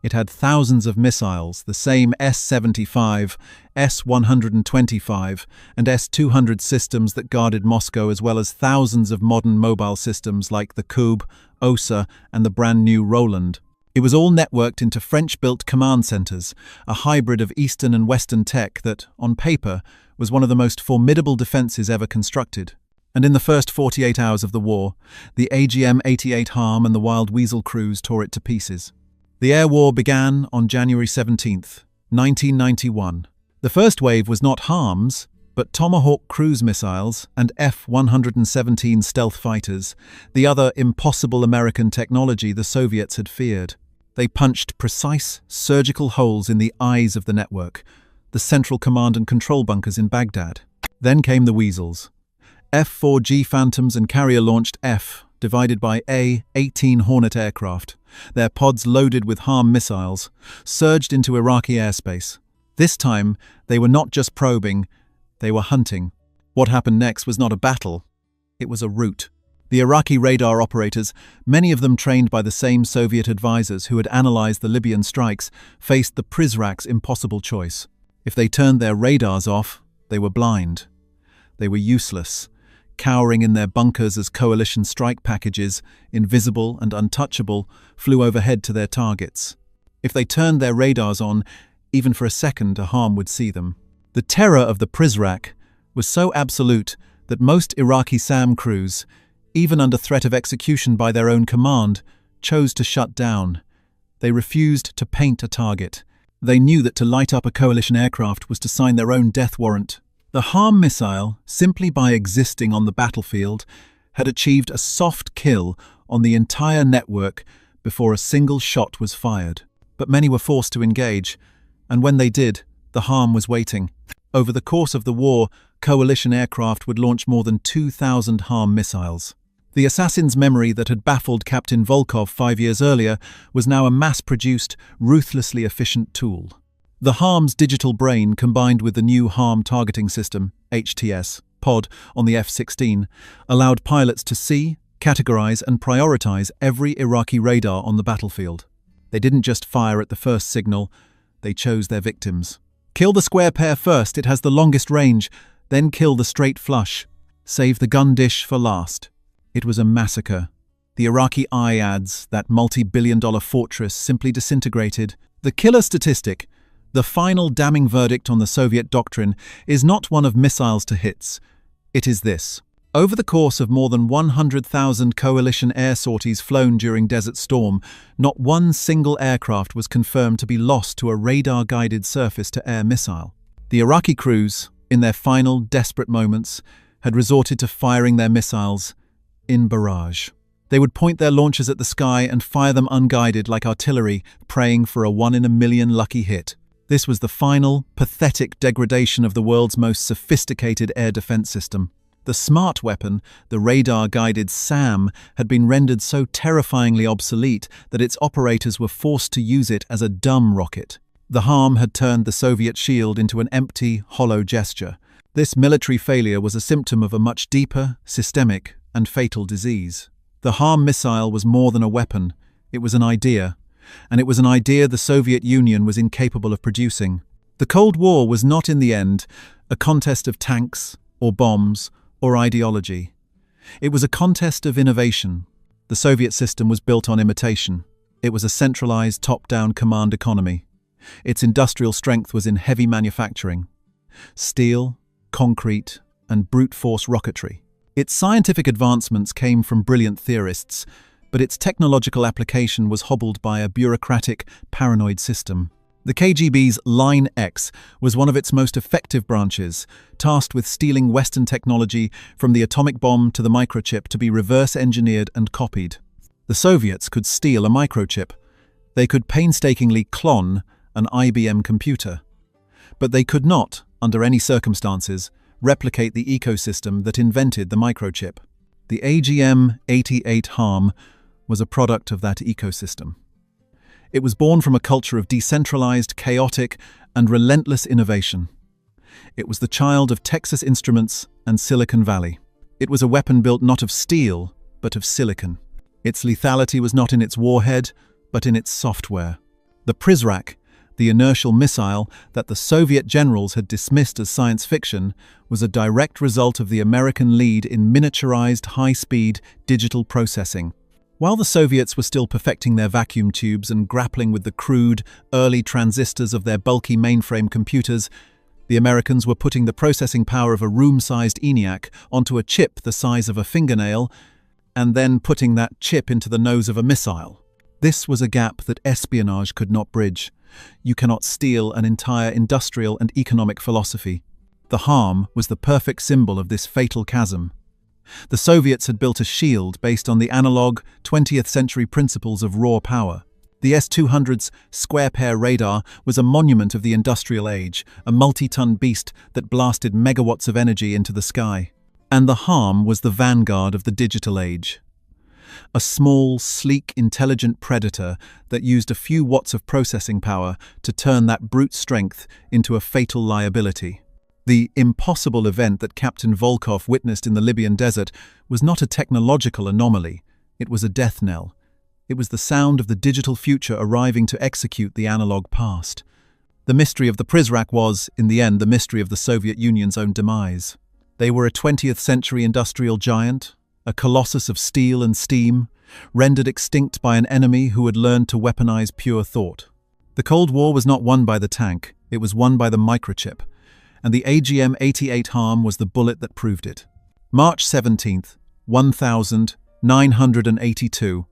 It had thousands of missiles, the same S-75, S-125, and S-200 systems that guarded Moscow, as well as thousands of modern mobile systems like the Kub, Osa, and the brand-new Roland. It was all networked into French-built command centers, a hybrid of Eastern and Western tech that, on paper, was one of the most formidable defenses ever constructed. And in the first 48 hours of the war, the AGM-88 Harm and the Wild Weasel crews tore it to pieces. The air war began on January 17, 1991. The first wave was not Harms, but Tomahawk cruise missiles and F-117 stealth fighters, the other impossible American technology the Soviets had feared. They punched precise, surgical holes in the eyes of the network, the central command and control bunkers in Baghdad. Then came the weasels. F-4G Phantoms and carrier-launched F, divided by A-18 Hornet aircraft, their pods loaded with HARM missiles, surged into Iraqi airspace. This time, they were not just probing, they were hunting. What happened next was not a battle, it was a rout. The Iraqi radar operators, many of them trained by the same Soviet advisors who had analyzed the Libyan strikes, faced the Prizrak's impossible choice. If they turned their radars off, they were blind. They were useless, cowering in their bunkers as coalition strike packages, invisible and untouchable, flew overhead to their targets. If they turned their radars on, even for a second, a HARM would see them. The terror of the Prizrak was so absolute that most Iraqi SAM crews, even under threat of execution by their own command, chose to shut down. They refused to paint a target. They knew that to light up a coalition aircraft was to sign their own death warrant. The HARM missile, simply by existing on the battlefield, had achieved a soft kill on the entire network before a single shot was fired. But many were forced to engage, and when they did, the HARM was waiting. Over the course of the war, coalition aircraft would launch more than 2,000 HARM missiles. The assassin's memory that had baffled Captain Volkov 5 years earlier was now a mass-produced, ruthlessly efficient tool. The HARM's digital brain, combined with the new HARM targeting system, HTS, pod on the F-16, allowed pilots to see, categorize and prioritize every Iraqi radar on the battlefield. They didn't just fire at the first signal, they chose their victims. Kill the square pair first, it has the longest range, then kill the straight flush. Save the gun dish for last. It was a massacre. The Iraqi IADs, that multi-billion-dollar fortress, simply disintegrated. The killer statistic, the final damning verdict on the Soviet doctrine, is not one of missiles to hits. It is this. Over the course of more than 100,000 coalition air sorties flown during Desert Storm, not one single aircraft was confirmed to be lost to a radar-guided surface-to-air missile. The Iraqi crews, in their final desperate moments, had resorted to firing their missiles in barrage. They would point their launchers at the sky and fire them unguided like artillery, praying for a 1-in-a-million lucky hit. This was the final, pathetic degradation of the world's most sophisticated air defense system. The smart weapon, the radar-guided SAM, had been rendered so terrifyingly obsolete that its operators were forced to use it as a dumb rocket. The HARM had turned the Soviet shield into an empty, hollow gesture. This military failure was a symptom of a much deeper, systemic, and fatal disease. The HARM missile was more than a weapon, it was an idea, and it was an idea the Soviet Union was incapable of producing. The Cold War was not in the end a contest of tanks, or bombs, or ideology. It was a contest of innovation. The Soviet system was built on imitation. It was a centralized, top-down command economy. Its industrial strength was in heavy manufacturing, steel, concrete, and brute force rocketry. Its scientific advancements came from brilliant theorists, but its technological application was hobbled by a bureaucratic, paranoid system. The KGB's Line X was one of its most effective branches, tasked with stealing Western technology from the atomic bomb to the microchip to be reverse-engineered and copied. The Soviets could steal a microchip. They could painstakingly clone an IBM computer. But they could not, under any circumstances, replicate the ecosystem that invented the microchip. The AGM-88 HARM was a product of that ecosystem. It was born from a culture of decentralized, chaotic, and relentless innovation. It was the child of Texas Instruments and Silicon Valley. It was a weapon built not of steel, but of silicon. Its lethality was not in its warhead, but in its software. The Prizrak, the inertial missile that the Soviet generals had dismissed as science fiction, was a direct result of the American lead in miniaturized, high-speed digital processing. While the Soviets were still perfecting their vacuum tubes and grappling with the crude, early transistors of their bulky mainframe computers, the Americans were putting the processing power of a room-sized ENIAC onto a chip the size of a fingernail, and then putting that chip into the nose of a missile. This was a gap that espionage could not bridge. You cannot steal an entire industrial and economic philosophy. The HARM was the perfect symbol of this fatal chasm. The Soviets had built a shield based on the analog 20th century principles of raw power. The S-200's square-pair radar was a monument of the industrial age, a multi-ton beast that blasted megawatts of energy into the sky. And the harm was the vanguard of the digital age. A small, sleek, intelligent predator that used a few watts of processing power to turn that brute strength into a fatal liability. The impossible event that Captain Volkov witnessed in the Libyan desert was not a technological anomaly, it was a death knell. It was the sound of the digital future arriving to execute the analog past. The mystery of the Prizrak was, in the end, the mystery of the Soviet Union's own demise. They were a 20th century industrial giant, a colossus of steel and steam, rendered extinct by an enemy who had learned to weaponize pure thought. The Cold War was not won by the tank, it was won by the microchip, and the AGM-88 harm was the bullet that proved it. March 17th, 1982.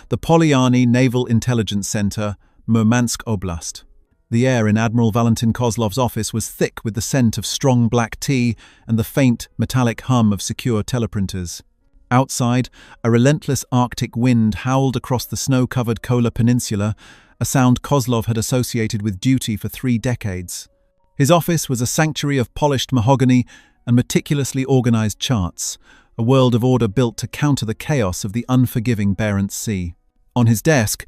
The Polyarny Naval Intelligence Center, Murmansk Oblast. The air in Admiral Valentin Kozlov's office was thick with the scent of strong black tea and the faint, metallic hum of secure teleprinters. Outside, a relentless Arctic wind howled across the snow-covered Kola Peninsula, a sound Kozlov had associated with duty for 3 decades. His office was a sanctuary of polished mahogany and meticulously organized charts, a world of order built to counter the chaos of the unforgiving Barents Sea. On his desk,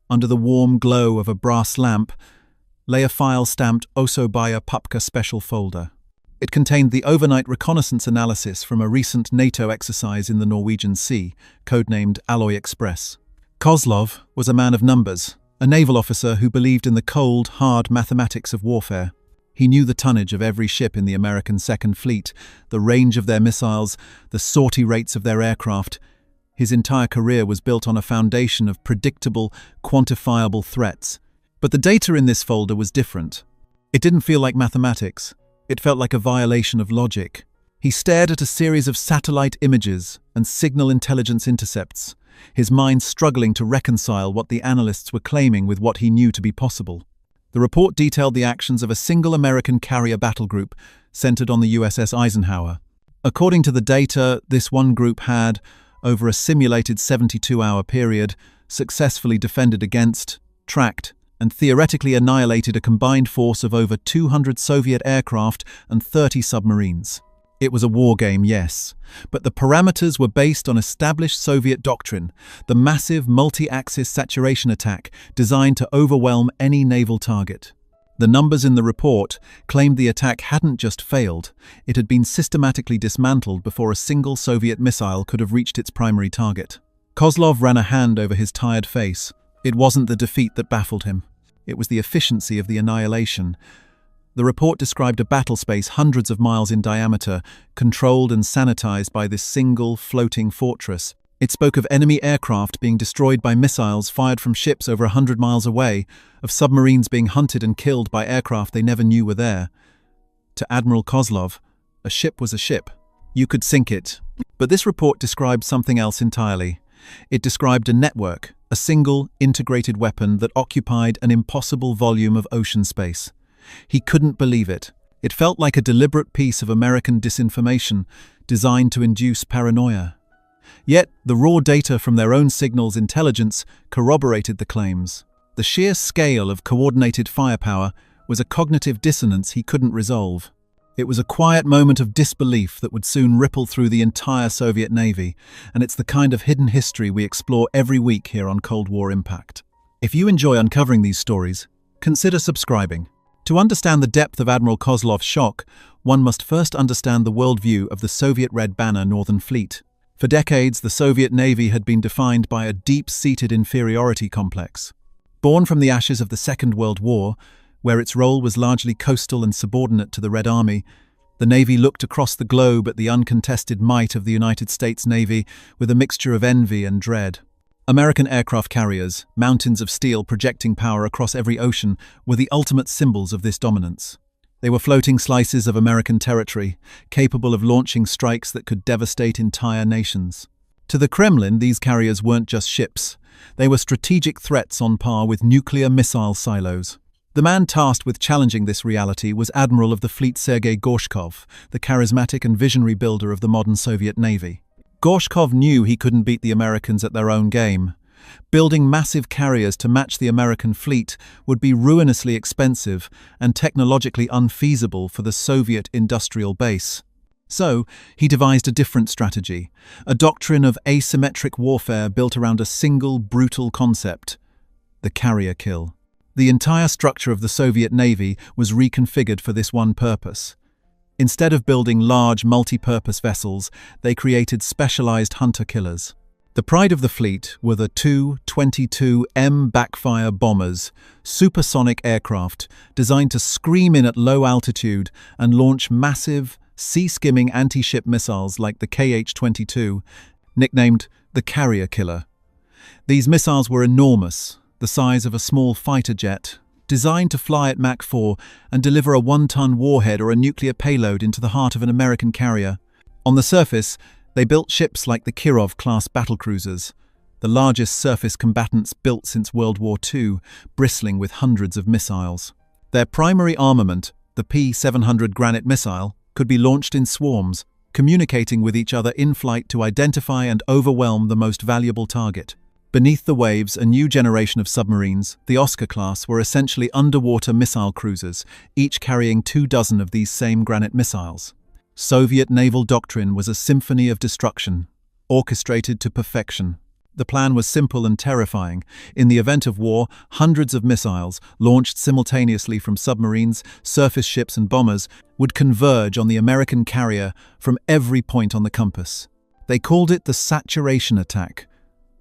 under the warm glow of a brass lamp, lay a file-stamped Osobaya Papka special folder. It contained the overnight reconnaissance analysis from a recent NATO exercise in the Norwegian Sea, codenamed Alloy Express. Kozlov was a man of numbers, a naval officer who believed in the cold, hard mathematics of warfare. He knew the tonnage of every ship in the American Second Fleet, the range of their missiles, the sortie rates of their aircraft. His entire career was built on a foundation of predictable, quantifiable threats. But the data in this folder was different. It didn't feel like mathematics. It felt like a violation of logic. He stared at a series of satellite images and signal intelligence intercepts, his mind struggling to reconcile what the analysts were claiming with what he knew to be possible. The report detailed the actions of a single American carrier battle group centered on the USS Eisenhower. According to the data, this one group had, over a simulated 72-hour period, successfully defended against, tracked, and theoretically annihilated a combined force of over 200 Soviet aircraft and 30 submarines. It was a war game, yes, but the parameters were based on established Soviet doctrine, the massive multi-axis saturation attack designed to overwhelm any naval target. The numbers in the report claimed the attack hadn't just failed, it had been systematically dismantled before a single Soviet missile could have reached its primary target. Kozlov ran a hand over his tired face. It wasn't the defeat that baffled him. It was the efficiency of the annihilation. The report described a battle space hundreds of miles in diameter, controlled and sanitized by this single, floating fortress. It spoke of enemy aircraft being destroyed by missiles fired from ships over 100 miles away, of submarines being hunted and killed by aircraft they never knew were there. To Admiral Kozlov, a ship was a ship. You could sink it. But this report described something else entirely. It described a network, a single, integrated weapon that occupied an impossible volume of ocean space. He couldn't believe it. It felt like a deliberate piece of American disinformation designed to induce paranoia. Yet, the raw data from their own signals intelligence corroborated the claims. The sheer scale of coordinated firepower was a cognitive dissonance he couldn't resolve. It was a quiet moment of disbelief that would soon ripple through the entire Soviet Navy, and it's the kind of hidden history we explore every week here on Cold War Impact. If you enjoy uncovering these stories, consider subscribing. To understand the depth of Admiral Kozlov's shock, one must first understand the worldview of the Soviet Red Banner Northern Fleet. For decades, the Soviet Navy had been defined by a deep-seated inferiority complex. Born from the ashes of the Second World War, where its role was largely coastal and subordinate to the Red Army, the Navy looked across the globe at the uncontested might of the United States Navy with a mixture of envy and dread. American aircraft carriers, mountains of steel projecting power across every ocean, were the ultimate symbols of this dominance. They were floating slices of American territory, capable of launching strikes that could devastate entire nations. To the Kremlin, these carriers weren't just ships. They were strategic threats on par with nuclear missile silos. The man tasked with challenging this reality was Admiral of the Fleet Sergei Gorshkov, the charismatic and visionary builder of the modern Soviet Navy. Gorshkov knew he couldn't beat the Americans at their own game. Building massive carriers to match the American fleet would be ruinously expensive and technologically unfeasible for the Soviet industrial base. So, he devised a different strategy, a doctrine of asymmetric warfare built around a single brutal concept: the carrier kill. The entire structure of the Soviet Navy was reconfigured for this one purpose. Instead of building large multi-purpose vessels, they created specialized hunter-killers. The pride of the fleet were the Tu-22M backfire bombers, supersonic aircraft designed to scream in at low altitude and launch massive, sea-skimming anti-ship missiles like the KH-22, nicknamed the carrier killer. These missiles were enormous, the size of a small fighter jet, designed to fly at Mach 4 and deliver a 1-ton warhead or a nuclear payload into the heart of an American carrier. On the surface, they built ships like the Kirov-class battlecruisers, the largest surface combatants built since World War II, bristling with hundreds of missiles. Their primary armament, the P-700 Granite missile, could be launched in swarms, communicating with each other in flight to identify and overwhelm the most valuable target. Beneath the waves, a new generation of submarines, the Oscar class, were essentially underwater missile cruisers, each carrying 24 of these same Granite missiles. Soviet naval doctrine was a symphony of destruction, orchestrated to perfection. The plan was simple and terrifying. In the event of war, hundreds of missiles, launched simultaneously from submarines, surface ships and bombers, would converge on the American carrier from every point on the compass. They called it the saturation attack.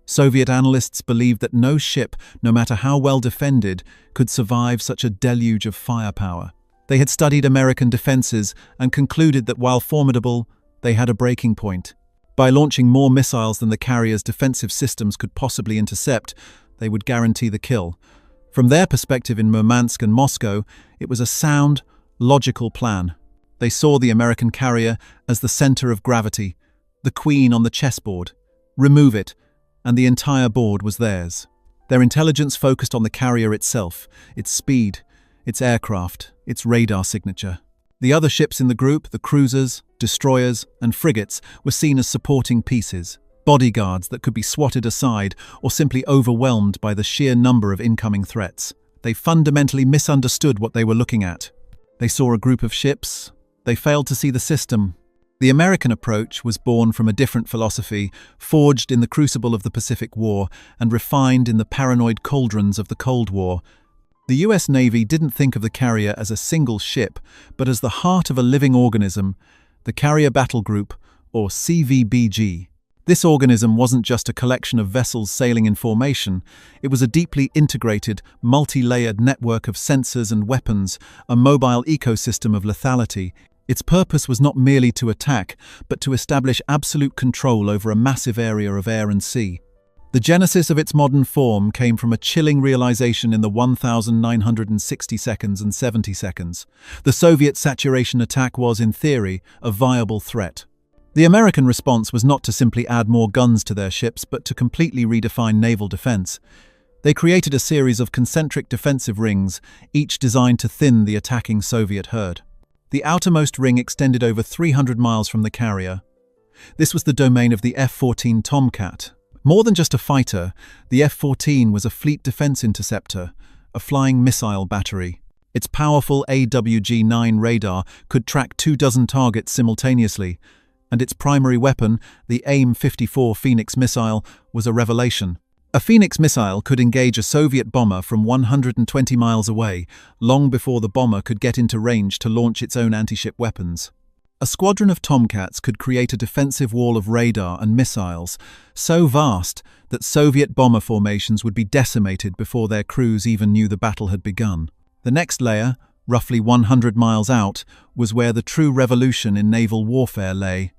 Soviet analysts believed that no ship, no matter how well defended, could survive such a deluge of firepower. They had studied American defenses and concluded that while formidable, they had a breaking point. By launching more missiles than the carrier's defensive systems could possibly intercept, they would guarantee the kill. From their perspective in Murmansk and Moscow, it was a sound, logical plan. They saw the American carrier as the center of gravity, the queen on the chessboard. Remove it, and the entire board was theirs. Their intelligence focused on the carrier itself, its speed, its aircraft, its radar signature. The other ships in the group, the cruisers, destroyers, and frigates, were seen as supporting pieces, bodyguards that could be swatted aside or simply overwhelmed by the sheer number of incoming threats. They fundamentally misunderstood what they were looking at. They saw a group of ships. They failed to see the system. The American approach was born from a different philosophy, forged in the crucible of the Pacific War and refined in the paranoid cauldrons of the Cold War. The US Navy didn't think of the carrier as a single ship, but as the heart of a living organism, the Carrier Battle Group, or CVBG. This organism wasn't just a collection of vessels sailing in formation, it was a deeply integrated, multi-layered network of sensors and weapons, a mobile ecosystem of lethality. Its purpose was not merely to attack, but to establish absolute control over a massive area of air and sea. The genesis of its modern form came from a chilling realization in the 1960 seconds and 70 seconds. The Soviet saturation attack was, in theory, a viable threat. The American response was not to simply add more guns to their ships, but to completely redefine naval defense. They created a series of concentric defensive rings, each designed to thin the attacking Soviet herd. The outermost ring extended over 300 miles from the carrier. This was the domain of the F-14 Tomcat. More than just a fighter, the F-14 was a fleet defense interceptor, a flying missile battery. Its powerful AWG-9 radar could track 24 targets simultaneously, and its primary weapon, the AIM-54 Phoenix missile, was a revelation. A Phoenix missile could engage a Soviet bomber from 120 miles away, long before the bomber could get into range to launch its own anti-ship weapons. A squadron of Tomcats could create a defensive wall of radar and missiles, so vast that Soviet bomber formations would be decimated before their crews even knew the battle had begun. The next layer, roughly 100 miles out, was where the true revolution in naval warfare lay.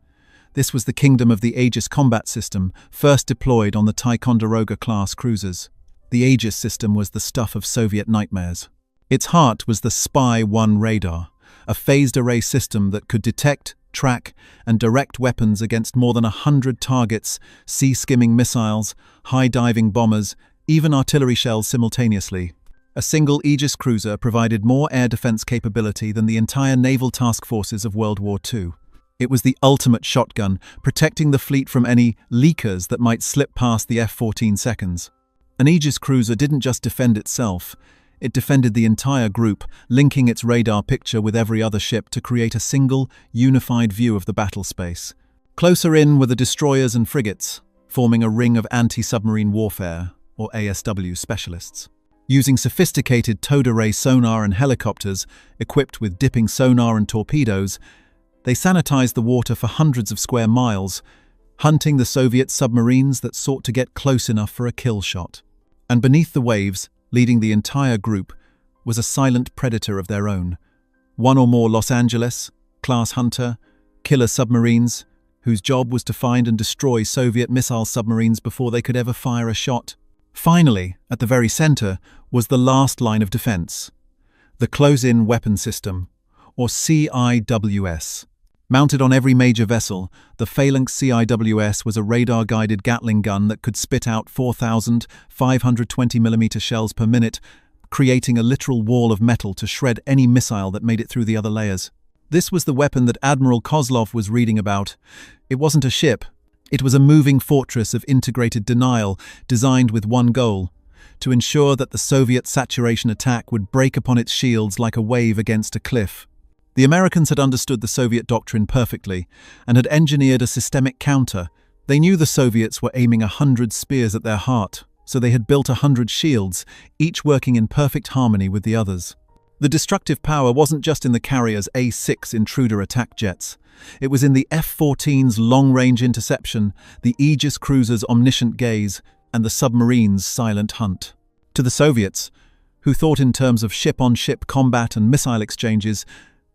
This was the kingdom of the Aegis combat system, first deployed on the Ticonderoga-class cruisers. The Aegis system was the stuff of Soviet nightmares. Its heart was the Spy-1 radar, a phased array system that could detect, track, and direct weapons against more than 100 targets, sea-skimming missiles, high-diving bombers, even artillery shells simultaneously. A single Aegis cruiser provided more air defense capability than the entire naval task forces of World War II. It was the ultimate shotgun, protecting the fleet from any leakers that might slip past the F-14 seconds. An Aegis cruiser didn't just defend itself, it defended the entire group, linking its radar picture with every other ship to create a single, unified view of the battle space. Closer in were the destroyers and frigates, forming a ring of anti-submarine warfare, or ASW specialists. Using sophisticated towed array sonar and helicopters, equipped with dipping sonar and torpedoes, they sanitized the water for hundreds of square miles, hunting the Soviet submarines that sought to get close enough for a kill shot. And beneath the waves, leading the entire group, was a silent predator of their own. One or more Los Angeles-class hunter, killer submarines, whose job was to find and destroy Soviet missile submarines before they could ever fire a shot. Finally, at the very center, was the last line of defense, the Close-In Weapon System, or CIWS. Mounted on every major vessel, the Phalanx CIWS was a radar-guided Gatling gun that could spit out 4,520mm shells per minute, creating a literal wall of metal to shred any missile that made it through the other layers. This was the weapon that Admiral Kozlov was reading about. It wasn't a ship. It was a moving fortress of integrated denial, designed with one goal: to ensure that the Soviet saturation attack would break upon its shields like a wave against a cliff. The Americans had understood the Soviet doctrine perfectly and had engineered a systemic counter. They knew the Soviets were aiming 100 spears at their heart, so they had built 100 shields, each working in perfect harmony with the others. The destructive power wasn't just in the carrier's A-6 intruder attack jets. It was in the F-14's long-range interception, the Aegis cruiser's omniscient gaze, and the submarine's silent hunt. To the Soviets, who thought in terms of ship-on-ship combat and missile exchanges,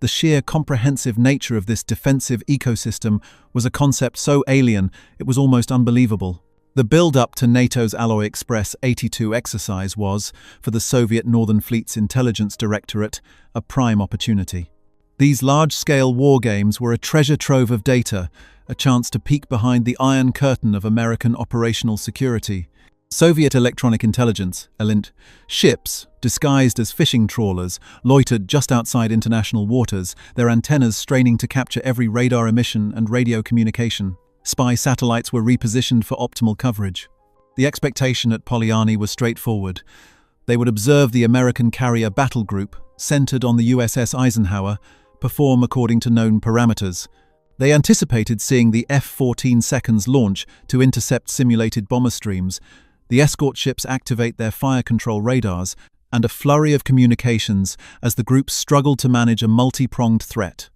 the sheer comprehensive nature of this defensive ecosystem was a concept so alien it was almost unbelievable. The build-up to NATO's Alloy Express 82 exercise was, for the Soviet Northern Fleet's Intelligence Directorate, a prime opportunity. These large-scale war games were a treasure trove of data, a chance to peek behind the Iron Curtain of American operational security. Soviet electronic intelligence, ELINT, ships, disguised as fishing trawlers, loitered just outside international waters, their antennas straining to capture every radar emission and radio communication. Spy satellites were repositioned for optimal coverage. The expectation at Polyani was straightforward. They would observe the American carrier battle group, centered on the USS Eisenhower, perform according to known parameters. They anticipated seeing the F-14 seconds launch to intercept simulated bomber streams, the escort ships activate their fire control radars, and a flurry of communications as the group struggled to manage a multi-pronged threat.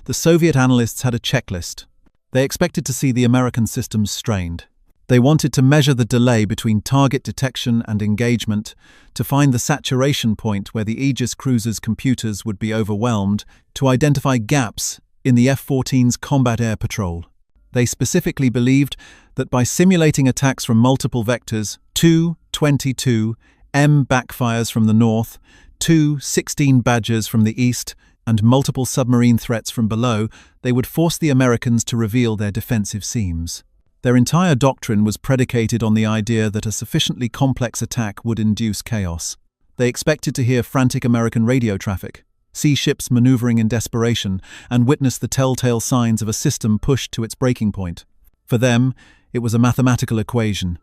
The Soviet analysts had a checklist. They expected to see the American systems strained. They wanted to measure the delay between target detection and engagement, to find the saturation point where the Aegis cruiser's computers would be overwhelmed, to identify gaps in the F-14's combat air patrol. They specifically believed that by simulating attacks from multiple vectors, 22 M backfires from the north, 16 Badgers from the east, and multiple submarine threats from below, they would force the Americans to reveal their defensive seams. Their entire doctrine was predicated on the idea that a sufficiently complex attack would induce chaos. They expected to hear frantic American radio traffic, see ships maneuvering in desperation, and witness the telltale signs of a system pushed to its breaking point. For them, it was a mathematical equation.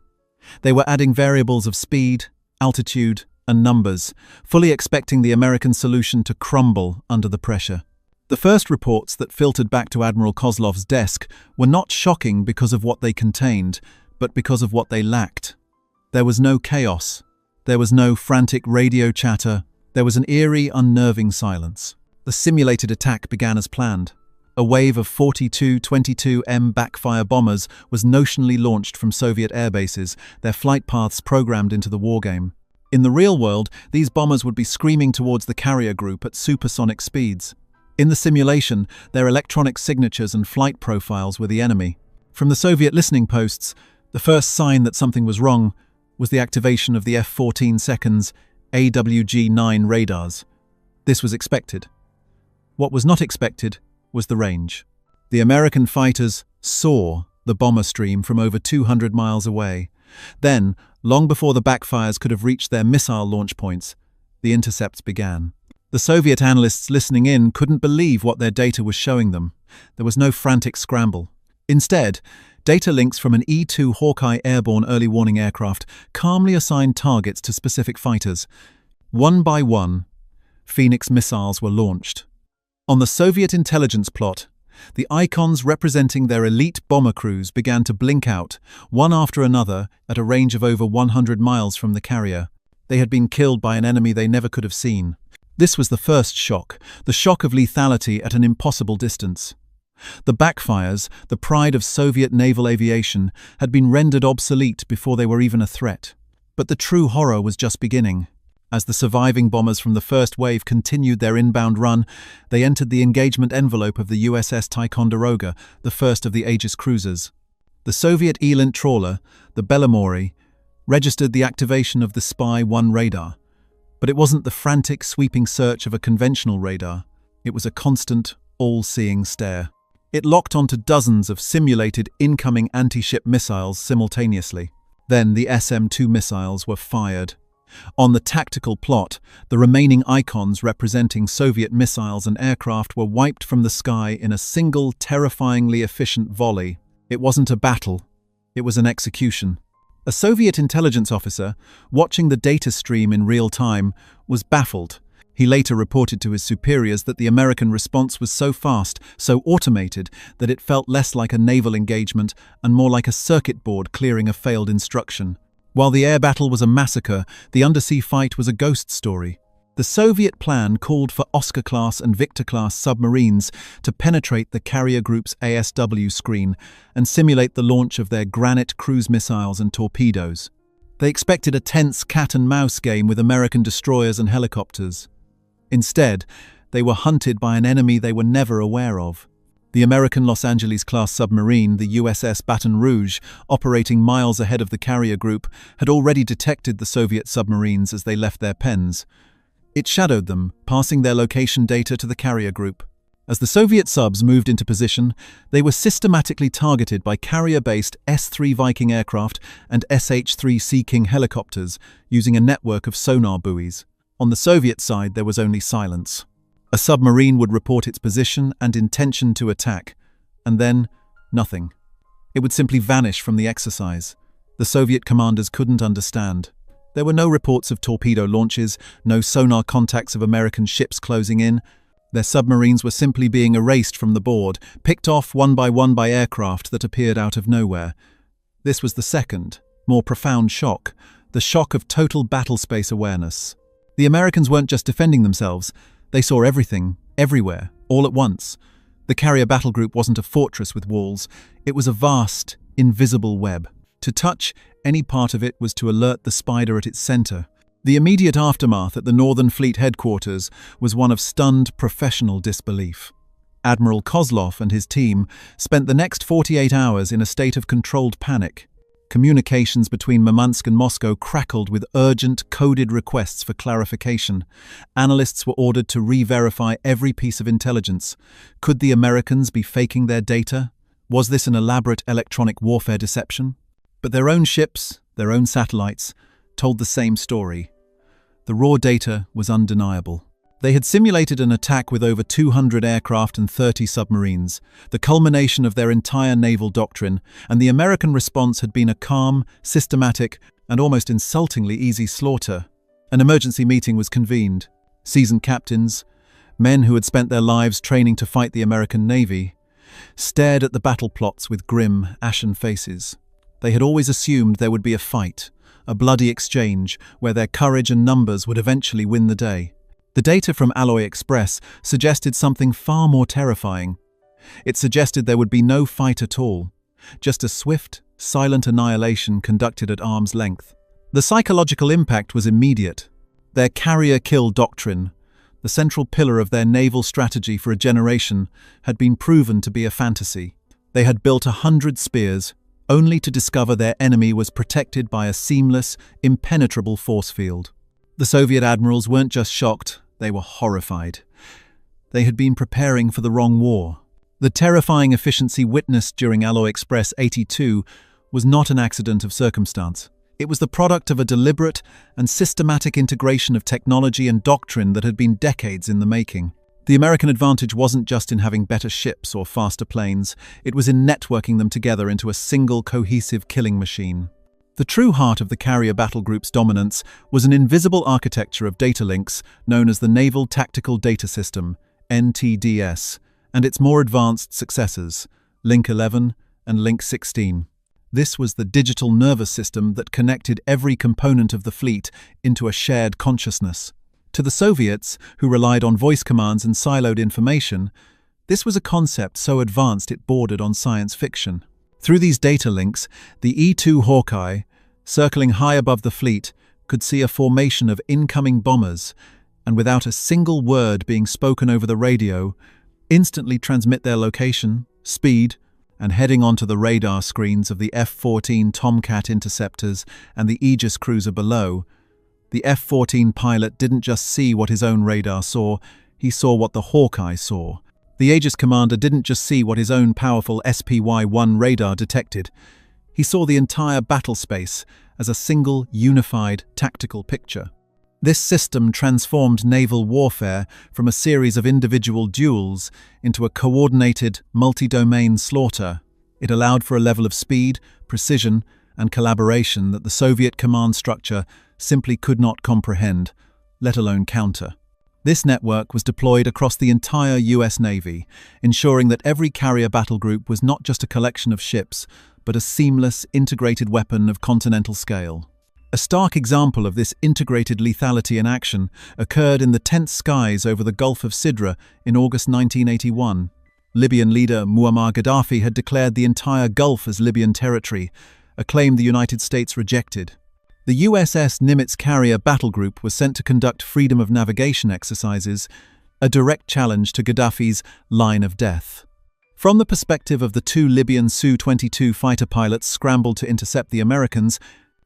They were adding variables of speed, altitude, and numbers, fully expecting the American solution to crumble under the pressure. The first reports that filtered back to Admiral Kozlov's desk were not shocking because of what they contained, but because of what they lacked. There was no chaos. There was no frantic radio chatter. There was an eerie, unnerving silence. The simulated attack began as planned. A wave of 22 M backfire bombers was notionally launched from Soviet airbases, their flight paths programmed into the wargame. In the real world, these bombers would be screaming towards the carrier group at supersonic speeds. In the simulation, their electronic signatures and flight profiles were the enemy. From the Soviet listening posts, the first sign that something was wrong was the activation of the F-14 seconds AWG-9 radars. This was expected. What was not expected was the range. The American fighters saw the bomber stream from over 200 miles away. Then, long before the backfires could have reached their missile launch points, the intercepts began. The Soviet analysts listening in couldn't believe what their data was showing them. There was no frantic scramble. Instead, data links from an E-2 Hawkeye airborne early warning aircraft calmly assigned targets to specific fighters. One by one, Phoenix missiles were launched. On the Soviet intelligence plot, the icons representing their elite bomber crews began to blink out, one after another, at a range of over 100 miles from the carrier. They had been killed by an enemy they never could have seen. This was the first shock, the shock of lethality at an impossible distance. The backfires, the pride of Soviet naval aviation, had been rendered obsolete before they were even a threat. But the true horror was just beginning. As the surviving bombers from the first wave continued their inbound run, they entered the engagement envelope of the USS Ticonderoga, the first of the Aegis cruisers. The Soviet Elint trawler, the Belomori, registered the activation of the Spy-1 radar. But it wasn't the frantic, sweeping search of a conventional radar. It was a constant, all-seeing stare. It locked onto dozens of simulated incoming anti-ship missiles simultaneously. Then the SM-2 missiles were fired. On the tactical plot, the remaining icons representing Soviet missiles and aircraft were wiped from the sky in a single, terrifyingly efficient volley. It wasn't a battle. It was an execution. A Soviet intelligence officer, watching the data stream in real time, was baffled. He later reported to his superiors that the American response was so fast, so automated, that it felt less like a naval engagement and more like a circuit board clearing a failed instruction. While the air battle was a massacre, the undersea fight was a ghost story. The Soviet plan called for Oscar-class and Victor-class submarines to penetrate the carrier group's ASW screen and simulate the launch of their Granite cruise missiles and torpedoes. They expected a tense cat-and-mouse game with American destroyers and helicopters. Instead, they were hunted by an enemy they were never aware of. The American Los Angeles-class submarine, the USS Baton Rouge, operating miles ahead of the carrier group, had already detected the Soviet submarines as they left their pens. It shadowed them, passing their location data to the carrier group. As the Soviet subs moved into position, they were systematically targeted by carrier-based S-3 Viking aircraft and SH-3 Sea King helicopters, using a network of sonar buoys. On the Soviet side, there was only silence. A submarine would report its position and intention to attack, and then nothing. It would simply vanish from the exercise. The Soviet commanders couldn't understand. There were no reports of torpedo launches, no sonar contacts of American ships closing in. Their submarines were simply being erased from the board, picked off one by aircraft that appeared out of nowhere. This was the second, more profound shock, the shock of total battlespace awareness. The Americans weren't just defending themselves. They saw everything, everywhere, all at once. The carrier battle group wasn't a fortress with walls. It was a vast, invisible web. To touch any part of it was to alert the spider at its center. The immediate aftermath at the Northern Fleet headquarters was one of stunned professional disbelief. Admiral Kozlov and his team spent the next 48 hours in a state of controlled panic. Communications between Murmansk and Moscow crackled with urgent, coded requests for clarification. Analysts were ordered to re-verify every piece of intelligence. Could the Americans be faking their data? Was this an elaborate electronic warfare deception? But their own ships, their own satellites, told the same story. The raw data was undeniable. They had simulated an attack with over 200 aircraft and 30 submarines, the culmination of their entire naval doctrine, and the American response had been a calm, systematic, and almost insultingly easy slaughter. An emergency meeting was convened. Seasoned captains, men who had spent their lives training to fight the American Navy, stared at the battle plots with grim, ashen faces. They had always assumed there would be a fight, a bloody exchange, where their courage and numbers would eventually win the day. The data from Alloy Express suggested something far more terrifying. It suggested there would be no fight at all, just a swift, silent annihilation conducted at arm's length. The psychological impact was immediate. Their carrier-kill doctrine, the central pillar of their naval strategy for a generation, had been proven to be a fantasy. They had built 100 spears, only to discover their enemy was protected by a seamless, impenetrable force field. The Soviet admirals weren't just shocked, they were horrified. They had been preparing for the wrong war. The terrifying efficiency witnessed during Alloy Express 82 was not an accident of circumstance. It was the product of a deliberate and systematic integration of technology and doctrine that had been decades in the making. The American advantage wasn't just in having better ships or faster planes, it was in networking them together into a single cohesive killing machine. The true heart of the carrier battle group's dominance was an invisible architecture of data links known as the Naval Tactical Data System, NTDS, and its more advanced successors, Link 11 and Link 16. This was the digital nervous system that connected every component of the fleet into a shared consciousness. To the Soviets, who relied on voice commands and siloed information, this was a concept so advanced it bordered on science fiction. Through these data links, the E-2 Hawkeye, circling high above the fleet, could see a formation of incoming bombers, and without a single word being spoken over the radio, instantly transmit their location, speed, and heading onto the radar screens of the F-14 Tomcat interceptors and the Aegis cruiser below. The F-14 pilot didn't just see what his own radar saw, he saw what the Hawkeye saw. The Aegis commander didn't just see what his own powerful SPY-1 radar detected. He saw the entire battle space as a single, unified, tactical picture. This system transformed naval warfare from a series of individual duels into a coordinated, multi-domain slaughter. It allowed for a level of speed, precision, and collaboration that the Soviet command structure simply could not comprehend, let alone counter. This network was deployed across the entire US Navy, ensuring that every carrier battle group was not just a collection of ships, but a seamless, integrated weapon of continental scale. A stark example of this integrated lethality in action occurred in the tense skies over the Gulf of Sidra in August 1981. Libyan leader Muammar Gaddafi had declared the entire Gulf as Libyan territory, a claim the United States rejected. The USS Nimitz carrier battle group was sent to conduct freedom of navigation exercises, a direct challenge to Gaddafi's line of death. From the perspective of the two Libyan Su-22 fighter pilots scrambled to intercept the Americans,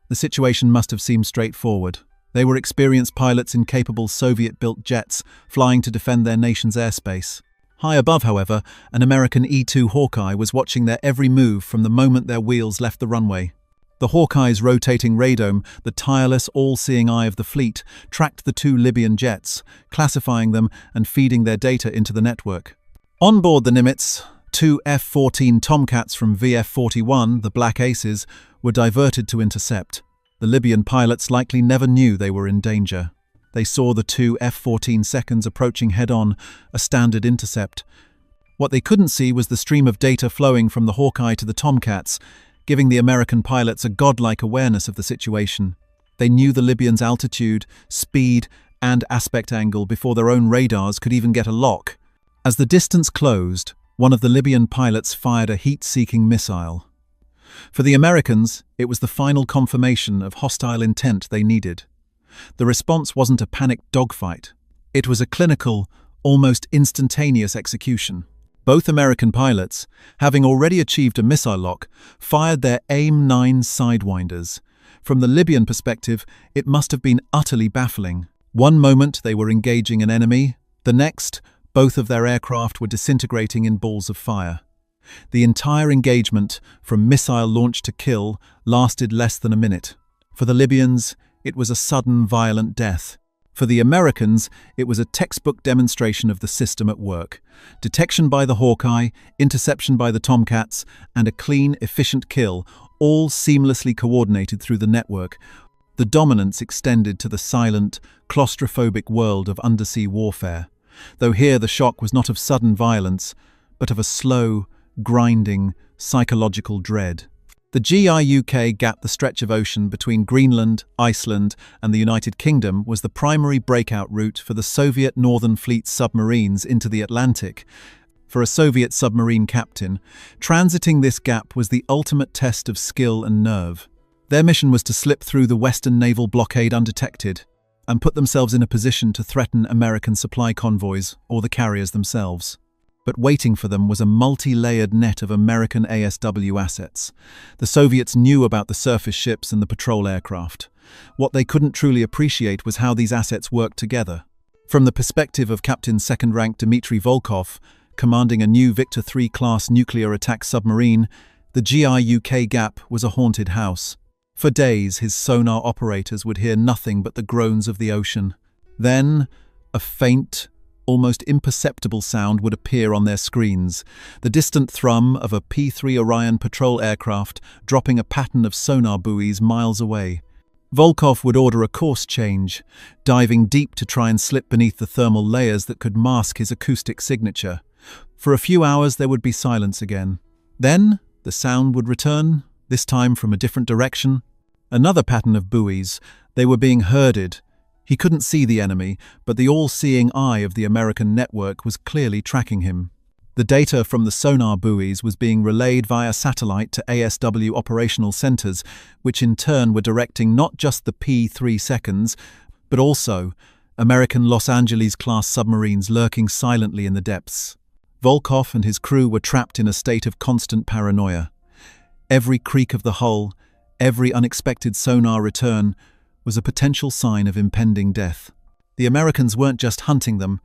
the situation must have seemed straightforward. They were experienced pilots in capable Soviet-built jets, flying to defend their nation's airspace. High above, however, an American E-2 Hawkeye was watching their every move from the moment their wheels left the runway. The Hawkeye's rotating radome, the tireless, all-seeing eye of the fleet, tracked the two Libyan jets, classifying them and feeding their data into the network. On board the Nimitz, two F-14 Tomcats from VF-41, the Black Aces, were diverted to intercept. The Libyan pilots likely never knew they were in danger. They saw the two F-14 seconds approaching head-on, a standard intercept. What they couldn't see was the stream of data flowing from the Hawkeye to the Tomcats, giving the American pilots a godlike awareness of the situation. They knew the Libyans' altitude, speed, and aspect angle before their own radars could even get a lock. As the distance closed, one of the Libyan pilots fired a heat-seeking missile. For the Americans, it was the final confirmation of hostile intent they needed. The response wasn't a panicked dogfight. It was a clinical, almost instantaneous execution. Both American pilots, having already achieved a missile lock, fired their AIM-9 Sidewinders. From the Libyan perspective, it must have been utterly baffling. One moment they were engaging an enemy, the next, both of their aircraft were disintegrating in balls of fire. The entire engagement, from missile launch to kill, lasted less than a minute. For the Libyans, it was a sudden, violent death. For the Americans, it was a textbook demonstration of the system at work. Detection by the Hawkeye, interception by the Tomcats, and a clean, efficient kill, all seamlessly coordinated through the network. The dominance extended to the silent, claustrophobic world of undersea warfare. Though here the shock was not of sudden violence, but of a slow, grinding, psychological dread. The GIUK gap, the stretch of ocean between Greenland, Iceland, and the United Kingdom, was the primary breakout route for the Soviet Northern Fleet submarines into the Atlantic. For a Soviet submarine captain, transiting this gap was the ultimate test of skill and nerve. Their mission was to slip through the Western naval blockade undetected and put themselves in a position to threaten American supply convoys or the carriers themselves. But waiting for them was a multi-layered net of American ASW assets. The Soviets knew about the surface ships and the patrol aircraft. What they couldn't truly appreciate was how these assets worked together. From the perspective of Captain Second-Rank Dmitry Volkov, commanding a new Victor III-class nuclear attack submarine, the GIUK gap was a haunted house. For days, his sonar operators would hear nothing but the groans of the ocean. Then, a faint, almost imperceptible sound would appear on their screens, the distant thrum of a P-3 Orion patrol aircraft dropping a pattern of sonar buoys miles away. Volkov would order a course change, diving deep to try and slip beneath the thermal layers that could mask his acoustic signature. For a few hours there would be silence again. Then the sound would return, this time from a different direction. Another pattern of buoys. They were being herded. He couldn't see the enemy, but the all-seeing eye of the American network was clearly tracking him. The data from the sonar buoys was being relayed via satellite to ASW operational centers, which in turn were directing not just the P-3 seconds, but also American Los Angeles-class submarines lurking silently in the depths. Volkov and his crew were trapped in a state of constant paranoia. Every creak of the hull, every unexpected sonar return, was a potential sign of impending death. The Americans weren't just hunting them,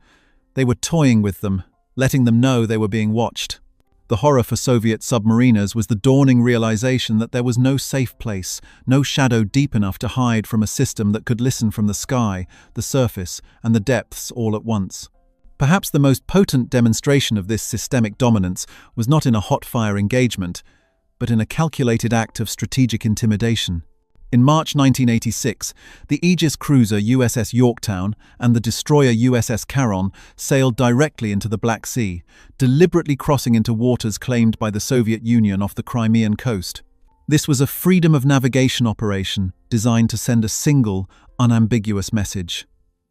they were toying with them, letting them know they were being watched. The horror for Soviet submariners was the dawning realization that there was no safe place, no shadow deep enough to hide from a system that could listen from the sky, the surface, and the depths all at once. Perhaps the most potent demonstration of this systemic dominance was not in a hot-fire engagement, but in a calculated act of strategic intimidation. In March 1986, the Aegis cruiser USS Yorktown and the destroyer USS Charon sailed directly into the Black Sea, deliberately crossing into waters claimed by the Soviet Union off the Crimean coast. This was a freedom of navigation operation designed to send a single, unambiguous message.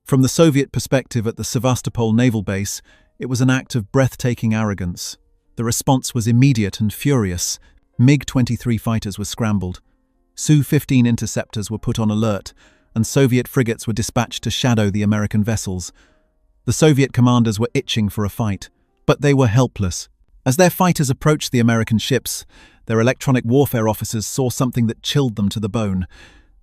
From the Soviet perspective at the Sevastopol naval base, it was an act of breathtaking arrogance. The response was immediate and furious. MiG-23 fighters were scrambled. Su-15 interceptors were put on alert, and Soviet frigates were dispatched to shadow the American vessels. The Soviet commanders were itching for a fight, but they were helpless. As their fighters approached the American ships, their electronic warfare officers saw something that chilled them to the bone: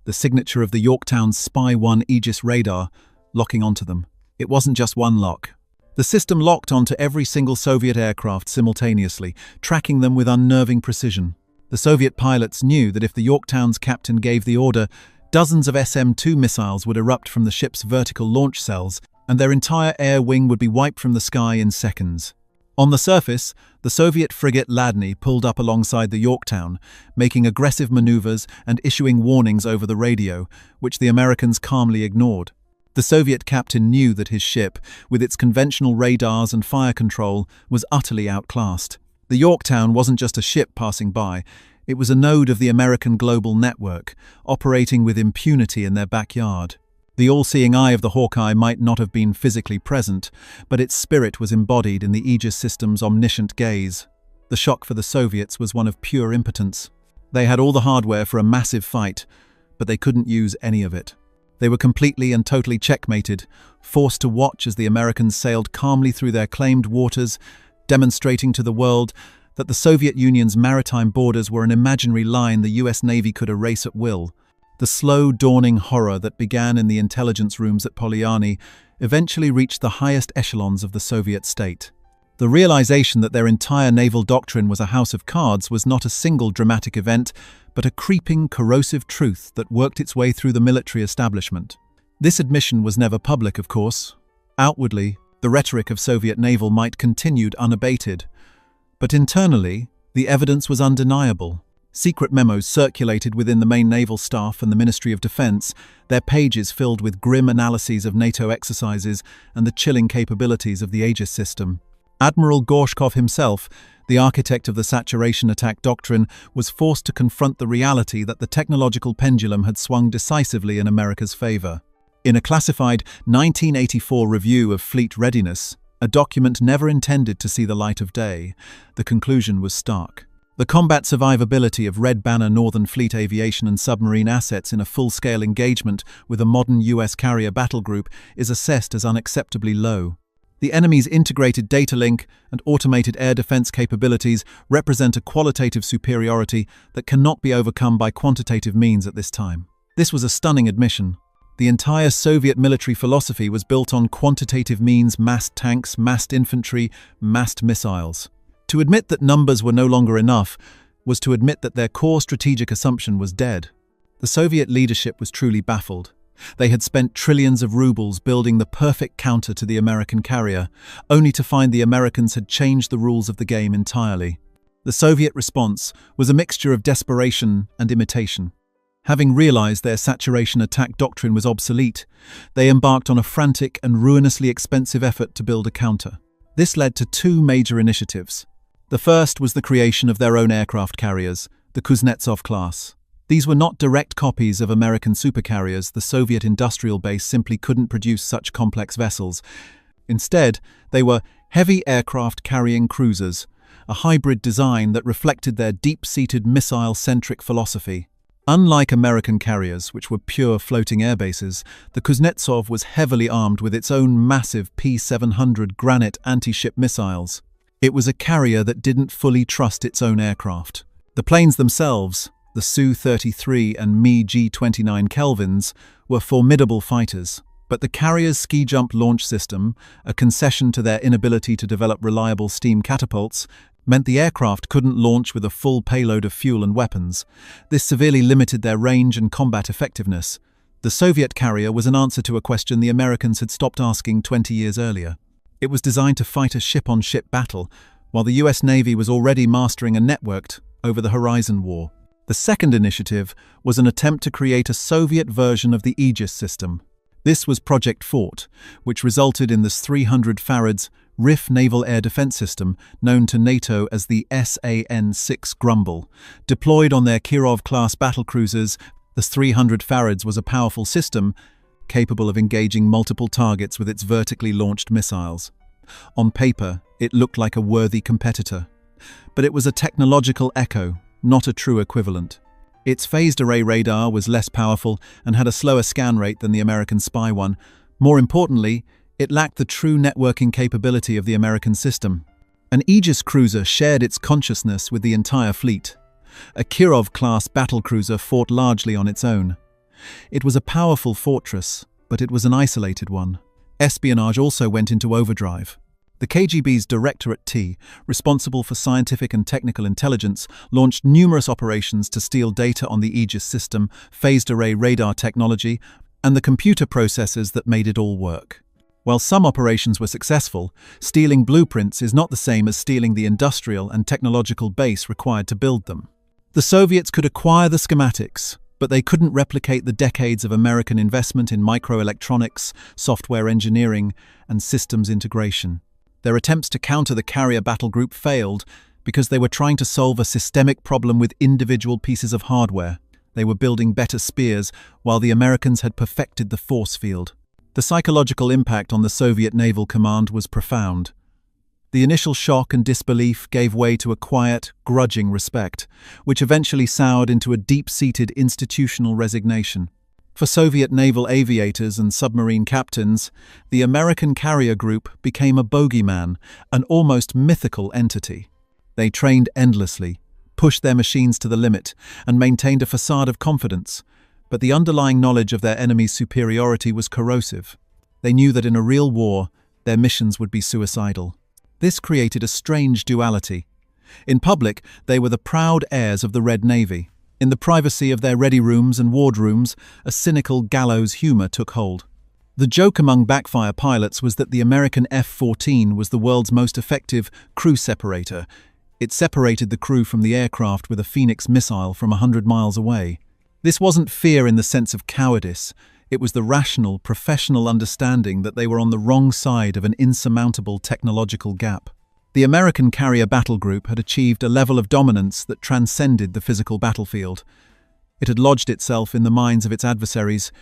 the signature of the Yorktown's Spy 1 Aegis radar locking onto them. It wasn't just one lock. The system locked onto every single Soviet aircraft simultaneously, tracking them with unnerving precision. The Soviet pilots knew that if the Yorktown's captain gave the order, dozens of SM-2 missiles would erupt from the ship's vertical launch cells, and their entire air wing would be wiped from the sky in seconds. On the surface, the Soviet frigate Ladny pulled up alongside the Yorktown, making aggressive maneuvers and issuing warnings over the radio, which the Americans calmly ignored. The Soviet captain knew that his ship, with its conventional radars and fire control, was utterly outclassed. The Yorktown wasn't just a ship passing by, it was a node of the American global network, operating with impunity in their backyard. The all-seeing eye of the Hawkeye might not have been physically present, but its spirit was embodied in the Aegis system's omniscient gaze. The shock for the Soviets was one of pure impotence. They had all the hardware for a massive fight, but they couldn't use any of it. They were completely and totally checkmated, forced to watch as the Americans sailed calmly through their claimed waters, demonstrating to the world that the Soviet Union's maritime borders were an imaginary line the US Navy could erase at will. The slow dawning horror that began in the intelligence rooms at Polyarny eventually reached the highest echelons of the Soviet state. The realization that their entire naval doctrine was a house of cards was not a single dramatic event, but a creeping, corrosive truth that worked its way through the military establishment. This admission was never public, of course. Outwardly, the rhetoric of Soviet naval might continued unabated, but internally, the evidence was undeniable. Secret memos circulated within the main naval staff and the Ministry of Defense, their pages filled with grim analyses of NATO exercises and the chilling capabilities of the Aegis system. Admiral Gorshkov himself, the architect of the saturation attack doctrine, was forced to confront the reality that the technological pendulum had swung decisively in America's favor. In a classified 1984 review of fleet readiness, a document never intended to see the light of day, the conclusion was stark. The combat survivability of Red Banner Northern Fleet aviation and submarine assets in a full-scale engagement with a modern US carrier battle group is assessed as unacceptably low. The enemy's integrated data link and automated air defense capabilities represent a qualitative superiority that cannot be overcome by quantitative means at this time. This was a stunning admission. The entire Soviet military philosophy was built on quantitative means: massed tanks, massed infantry, massed missiles. To admit that numbers were no longer enough was to admit that their core strategic assumption was dead. The Soviet leadership was truly baffled. They had spent trillions of rubles building the perfect counter to the American carrier, only to find the Americans had changed the rules of the game entirely. The Soviet response was a mixture of desperation and imitation. Having realized their saturation attack doctrine was obsolete, they embarked on a frantic and ruinously expensive effort to build a counter. This led to two major initiatives. The first was the creation of their own aircraft carriers, the Kuznetsov class. These were not direct copies of American supercarriers. The Soviet industrial base simply couldn't produce such complex vessels. Instead, they were heavy aircraft carrying cruisers, a hybrid design that reflected their deep-seated missile-centric philosophy. Unlike American carriers, which were pure floating air bases, the Kuznetsov was heavily armed with its own massive P-700 Granite anti-ship missiles. It was a carrier that didn't fully trust its own aircraft. The planes themselves, the Su-33 and Mi-G-29 Kelvins, were formidable fighters, but the carrier's ski-jump launch system, a concession to their inability to develop reliable steam catapults, meant the aircraft couldn't launch with a full payload of fuel and weapons. This severely limited their range and combat effectiveness. The Soviet carrier was an answer to a question the Americans had stopped asking 20 years earlier. It was designed to fight a ship-on-ship battle, while the US Navy was already mastering a networked, over-the-horizon war. The second initiative was an attempt to create a Soviet version of the Aegis system. This was Project Fort, which resulted in the 300 Farads RIF naval air defense system, known to NATO as the SAN-6 Grumble. Deployed on their Kirov-class battlecruisers, the 300 Farads was a powerful system capable of engaging multiple targets with its vertically launched missiles. On paper, it looked like a worthy competitor. But it was a technological echo, not a true equivalent. Its phased array radar was less powerful and had a slower scan rate than the American spy one. More importantly, it lacked the true networking capability of the American system. An Aegis cruiser shared its consciousness with the entire fleet. A Kirov-class battlecruiser fought largely on its own. It was a powerful fortress, but it was an isolated one. Espionage also went into overdrive. The KGB's Directorate T, responsible for scientific and technical intelligence, launched numerous operations to steal data on the Aegis system, phased array radar technology, and the computer processors that made it all work. While some operations were successful, stealing blueprints is not the same as stealing the industrial and technological base required to build them. The Soviets could acquire the schematics, but they couldn't replicate the decades of American investment in microelectronics, software engineering, and systems integration. Their attempts to counter the carrier battle group failed because they were trying to solve a systemic problem with individual pieces of hardware. They were building better spears, while the Americans had perfected the force field. The psychological impact on the Soviet Naval Command was profound. The initial shock and disbelief gave way to a quiet, grudging respect, which eventually soured into a deep-seated institutional resignation. For Soviet naval aviators and submarine captains, the American carrier group became a bogeyman, an almost mythical entity. They trained endlessly, pushed their machines to the limit, and maintained a facade of confidence. But the underlying knowledge of their enemy's superiority was corrosive. They knew that in a real war, their missions would be suicidal. This created a strange duality. In public, they were the proud heirs of the Red Navy. In the privacy of their ready rooms and wardrooms, a cynical gallows humor took hold. The joke among backfire pilots was that the American F-14 was the world's most effective crew separator. It separated the crew from the aircraft with a Phoenix missile from 100 miles away. This wasn't fear in the sense of cowardice. It was the rational, professional understanding that they were on the wrong side of an insurmountable technological gap. The American carrier battle group had achieved a level of dominance that transcended the physical battlefield. It had lodged itself in the minds of its adversaries,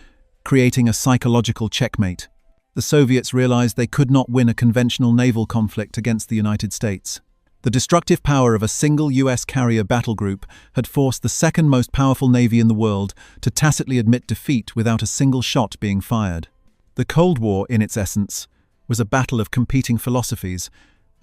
creating a psychological checkmate. The Soviets realized they could not win a conventional naval conflict against the United States. The destructive power of a single US carrier battle group had forced the second most powerful navy in the world to tacitly admit defeat without a single shot being fired. The Cold War, in its essence, was a battle of competing philosophies,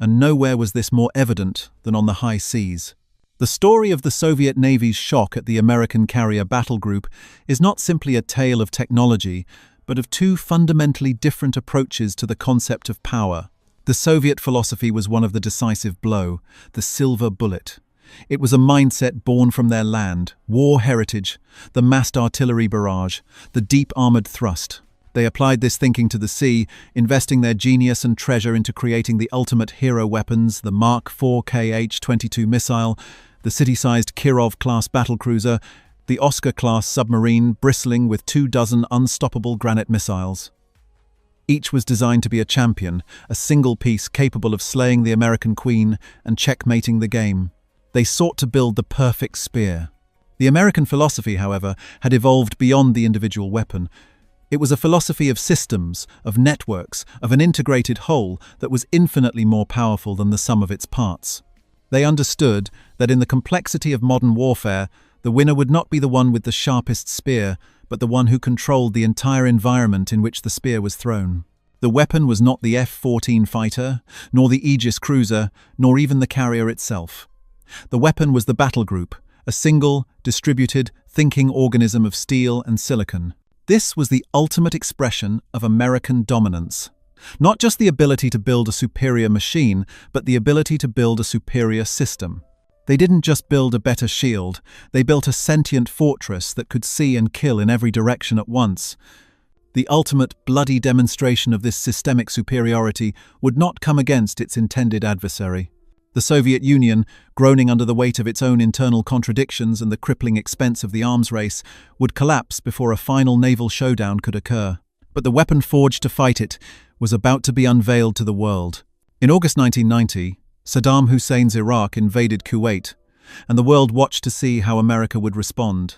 and nowhere was this more evident than on the high seas. The story of the Soviet Navy's shock at the American carrier battle group is not simply a tale of technology, but of two fundamentally different approaches to the concept of power. The Soviet philosophy was one of the decisive blow, the silver bullet. It was a mindset born from their land, war heritage, the massed artillery barrage, the deep armored thrust. They applied this thinking to the sea, investing their genius and treasure into creating the ultimate hero weapons, the Mark IV Kh-22 missile, the city-sized Kirov-class battlecruiser, the Oscar-class submarine bristling with 24 unstoppable granite missiles. Each was designed to be a champion, a single piece capable of slaying the American queen and checkmating the game. They sought to build the perfect spear. The American philosophy, however, had evolved beyond the individual weapon. It was a philosophy of systems, of networks, of an integrated whole that was infinitely more powerful than the sum of its parts. They understood that in the complexity of modern warfare, the winner would not be the one with the sharpest spear, but the one who controlled the entire environment in which the spear was thrown. The weapon was not the F-14 fighter, nor the Aegis cruiser, nor even the carrier itself. The weapon was the battle group, a single, distributed, thinking organism of steel and silicon. This was the ultimate expression of American dominance. Not just the ability to build a superior machine, but the ability to build a superior system. They didn't just build a better shield, they built a sentient fortress that could see and kill in every direction at once. The ultimate bloody demonstration of this systemic superiority would not come against its intended adversary. The Soviet Union, groaning under the weight of its own internal contradictions and the crippling expense of the arms race, would collapse before a final naval showdown could occur. But the weapon forged to fight it was about to be unveiled to the world. In August 1990, Saddam Hussein's Iraq invaded Kuwait, and the world watched to see how America would respond.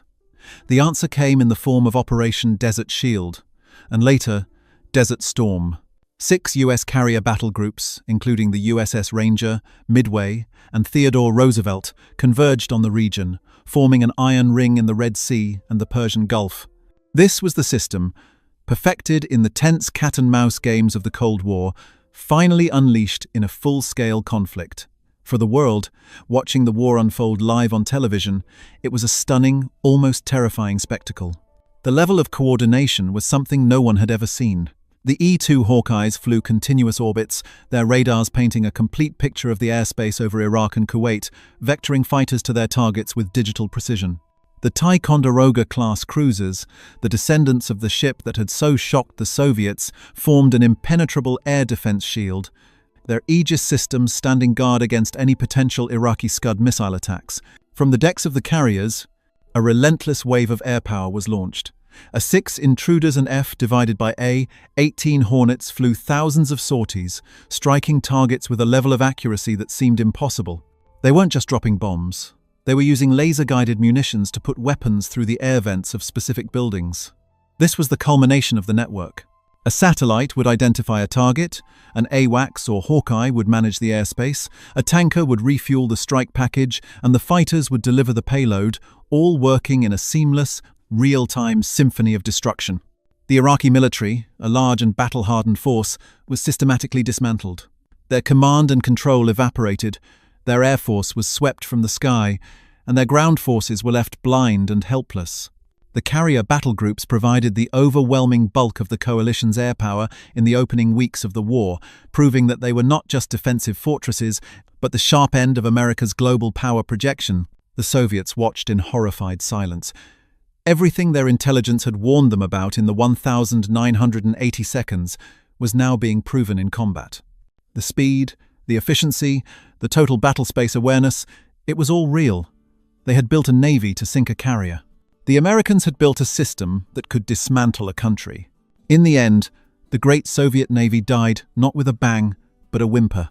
The answer came in the form of Operation Desert Shield, and later, Desert Storm. 6 U.S. carrier battle groups, including the USS Ranger, Midway, and Theodore Roosevelt, converged on the region, forming an iron ring in the Red Sea and the Persian Gulf. This was the system, perfected in the tense cat-and-mouse games of the Cold War, finally unleashed in a full-scale conflict. For the world, watching the war unfold live on television, it was a stunning, almost terrifying spectacle. The level of coordination was something no one had ever seen. The E-2 Hawkeyes flew continuous orbits, their radars painting a complete picture of the airspace over Iraq and Kuwait, vectoring fighters to their targets with digital precision. The Ticonderoga-class cruisers, the descendants of the ship that had so shocked the Soviets, formed an impenetrable air defense shield, their Aegis systems standing guard against any potential Iraqi Scud missile attacks. From the decks of the carriers, a relentless wave of air power was launched. A 6 Intruders and F divided by A, 18 Hornets flew thousands of sorties, striking targets with a level of accuracy that seemed impossible. They weren't just dropping bombs. They were using laser-guided munitions to put weapons through the air vents of specific buildings. This was the culmination of the network. A satellite would identify a target, an AWACS or Hawkeye would manage the airspace, a tanker would refuel the strike package, and the fighters would deliver the payload, all working in a seamless, real-time symphony of destruction. The Iraqi military, a large and battle-hardened force, was systematically dismantled. Their command and control evaporated, their air force was swept from the sky, and their ground forces were left blind and helpless. The carrier battle groups provided the overwhelming bulk of the coalition's air power in the opening weeks of the war, proving that they were not just defensive fortresses, but the sharp end of America's global power projection. The Soviets watched in horrified silence. Everything their intelligence had warned them about in the 1,980 seconds was now being proven in combat. The speed, the efficiency, the total battlespace awareness, it was all real. They had built a navy to sink a carrier. The Americans had built a system that could dismantle a country. In the end, the great Soviet Navy died not with a bang, but a whimper.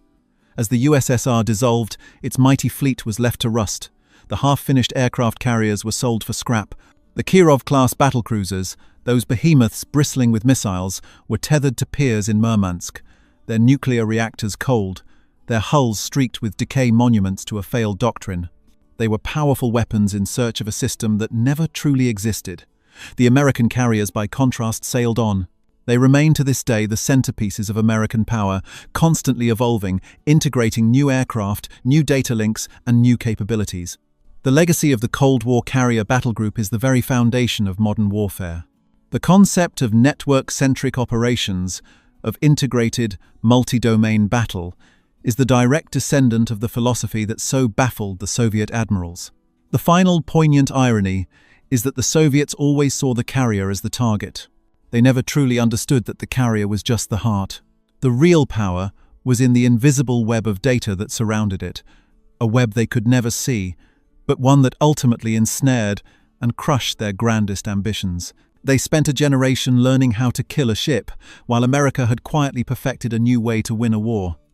As the USSR dissolved, its mighty fleet was left to rust. The half-finished aircraft carriers were sold for scrap. The Kirov-class battlecruisers, those behemoths bristling with missiles, were tethered to piers in Murmansk, their nuclear reactors cold, their hulls streaked with decay monuments to a failed doctrine. They were powerful weapons in search of a system that never truly existed. The American carriers, by contrast, sailed on. They remain to this day the centerpieces of American power, constantly evolving, integrating new aircraft, new data links, and new capabilities. The legacy of the Cold War carrier battle group is the very foundation of modern warfare. The concept of network-centric operations, of integrated, multi-domain battle, is the direct descendant of the philosophy that so baffled the Soviet admirals. The final poignant irony is that the Soviets always saw the carrier as the target. They never truly understood that the carrier was just the heart. The real power was in the invisible web of data that surrounded it, a web they could never see, but one that ultimately ensnared and crushed their grandest ambitions. They spent a generation learning how to kill a ship, while America had quietly perfected a new way to win a war.